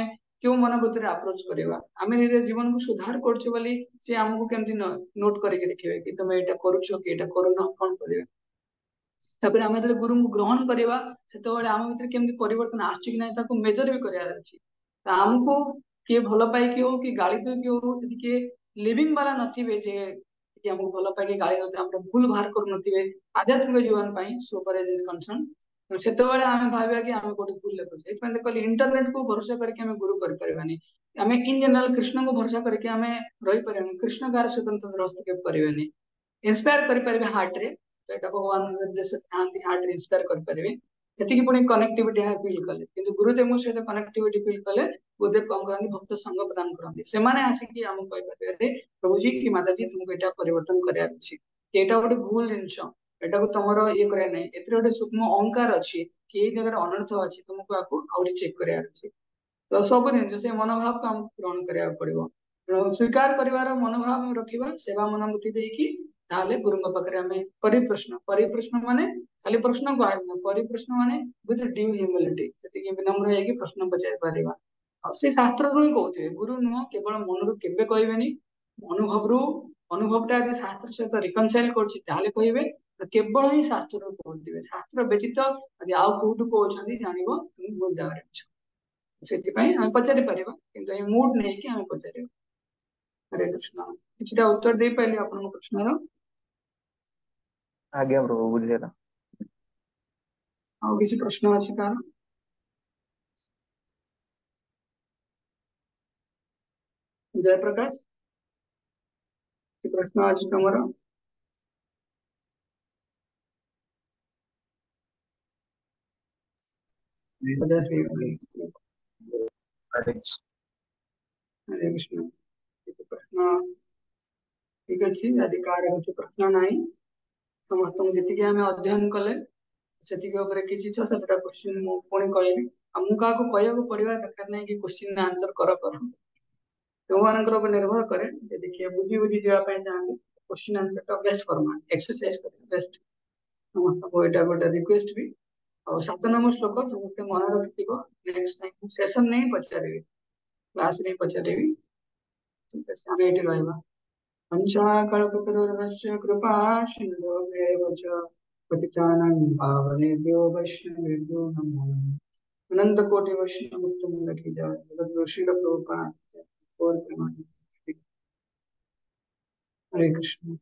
क्यों मनोवृत्ति अप्रोच करवा आम निज जीवन को सुधार कर आमको केमती नोट करके देखिए कि तुम यहाँ करुच कि यहाँ करूना कौन कर आम जो गुरु को ग्रहण करवा से आम भर केमती परिवर्तन आसुक मेजर भी करार अच्छी आमको किए भल पाई हो कि गाड़ी देकी हो किए लिविंग वाला नथिबे जे कि हमको भल पाई गाड़ी दे हम भूल बाहर करूनथिबे आध्यात्मिक जीवन पाई सो फar as is concerned सेतेबेले आमे भाबिया कि आमे कोठी भूल लेबे एतपन देखली इंटरनेट को भरोसा करके आमे गुरु कर परबानी आमे इन जनरल कृष्ण को भरोसा करके आमे रही परबानी कृष्ण कार स्वतंत्र हस्तक्षेप करबानी इंस्पायर कर परबे हार्ट रे तो एटा भगवान निर्देश थांती हार्ट रे इंस्पायर कर परबे एतिकी पुणी कनेक्टिविटी है फील कले किंतु गुरुदेव सहित कनेक्टिविटी फील कले गुरुदेव कौन करती भक्त संग प्रदान करती से आसिकी आमको कही प्रभु जी कि माता जी तुमको यहाँ परिवर्तन करार अच्छी यहाँ गोटे भूल जिनस एटा को तुम ये करा ना ए गोटे सूक्ष्म अहंकार अच्छी कि ये जगह अनर्थ अच्छी तुमको आपको आउट चेक करार अच्छी तो सब जिन से मनोभाव को आमको ग्रहण करा पड़ो स्वीकार कर मनोभाव रखा सेवा मनोवृत्ति देखी गुरु पाखे आम परिप्रश्न माने खाली प्रश्न को आड़ परिप्रश्न माने विथ ड्यू ह्यूमिलिटी से विनम्र है प्रश्न पचारि पारिबा से शास्त्र रू ही कहते गुरु नुह केवल मन रू केबे कहबेनी अनुभव रू अनुभवटा यदि शास्त्र सहित रिकनसाइल कहे केवल ही शास्त्र रू कहते शास्त्र व्यतीत यदि आउ कौटू कहते जानव तुम भूल जगह से पचारि पार कि मुड नहीं कि आम पचार हरे कृष्ण किसी उत्तर दे पारे आपन प्रश्न आज्ञा प्रभु बुझेगा आउ किसी प्रश्न अच्छी कार जय प्रकाश कि प्रश्न आज तुम हरे कृष्ण प्रश्न ठीक अच्छे यदि कार प्रश्न ना समस्त जी आम अध्ययन कले से किसी 6-7टा क्वेश्चन पुणी कहबी मुझे क्या कहू पड़ा दरकार नहीं कि क्वेश्चन आंसर कर जो मान निर्भर करे देखिए बुझी बुझी जावाई चाहते क्वेश्चन आंसर टा बेस्ट करमा एक्सरसाइज कर बेस्ट समस्त यहाँ गोटे रिक्वेस्ट भी और 7 नंबर श्लोक समस्त मन रखि नेक्स्ट टाइम सेशन नहीं पचारि क्लास नहीं पचारि ठीक है आम ये रहा पंचाकल्पतरुर्भश्च कृपा सिन्धुभ्येव च पतितानां पावनेभ्यो वैष्णवेभ्यो नमो नमः अनंत कोटि वैष्णव मुक्त की जाए जगत ऋषि प्रभुपाद और हरे कृष्ण।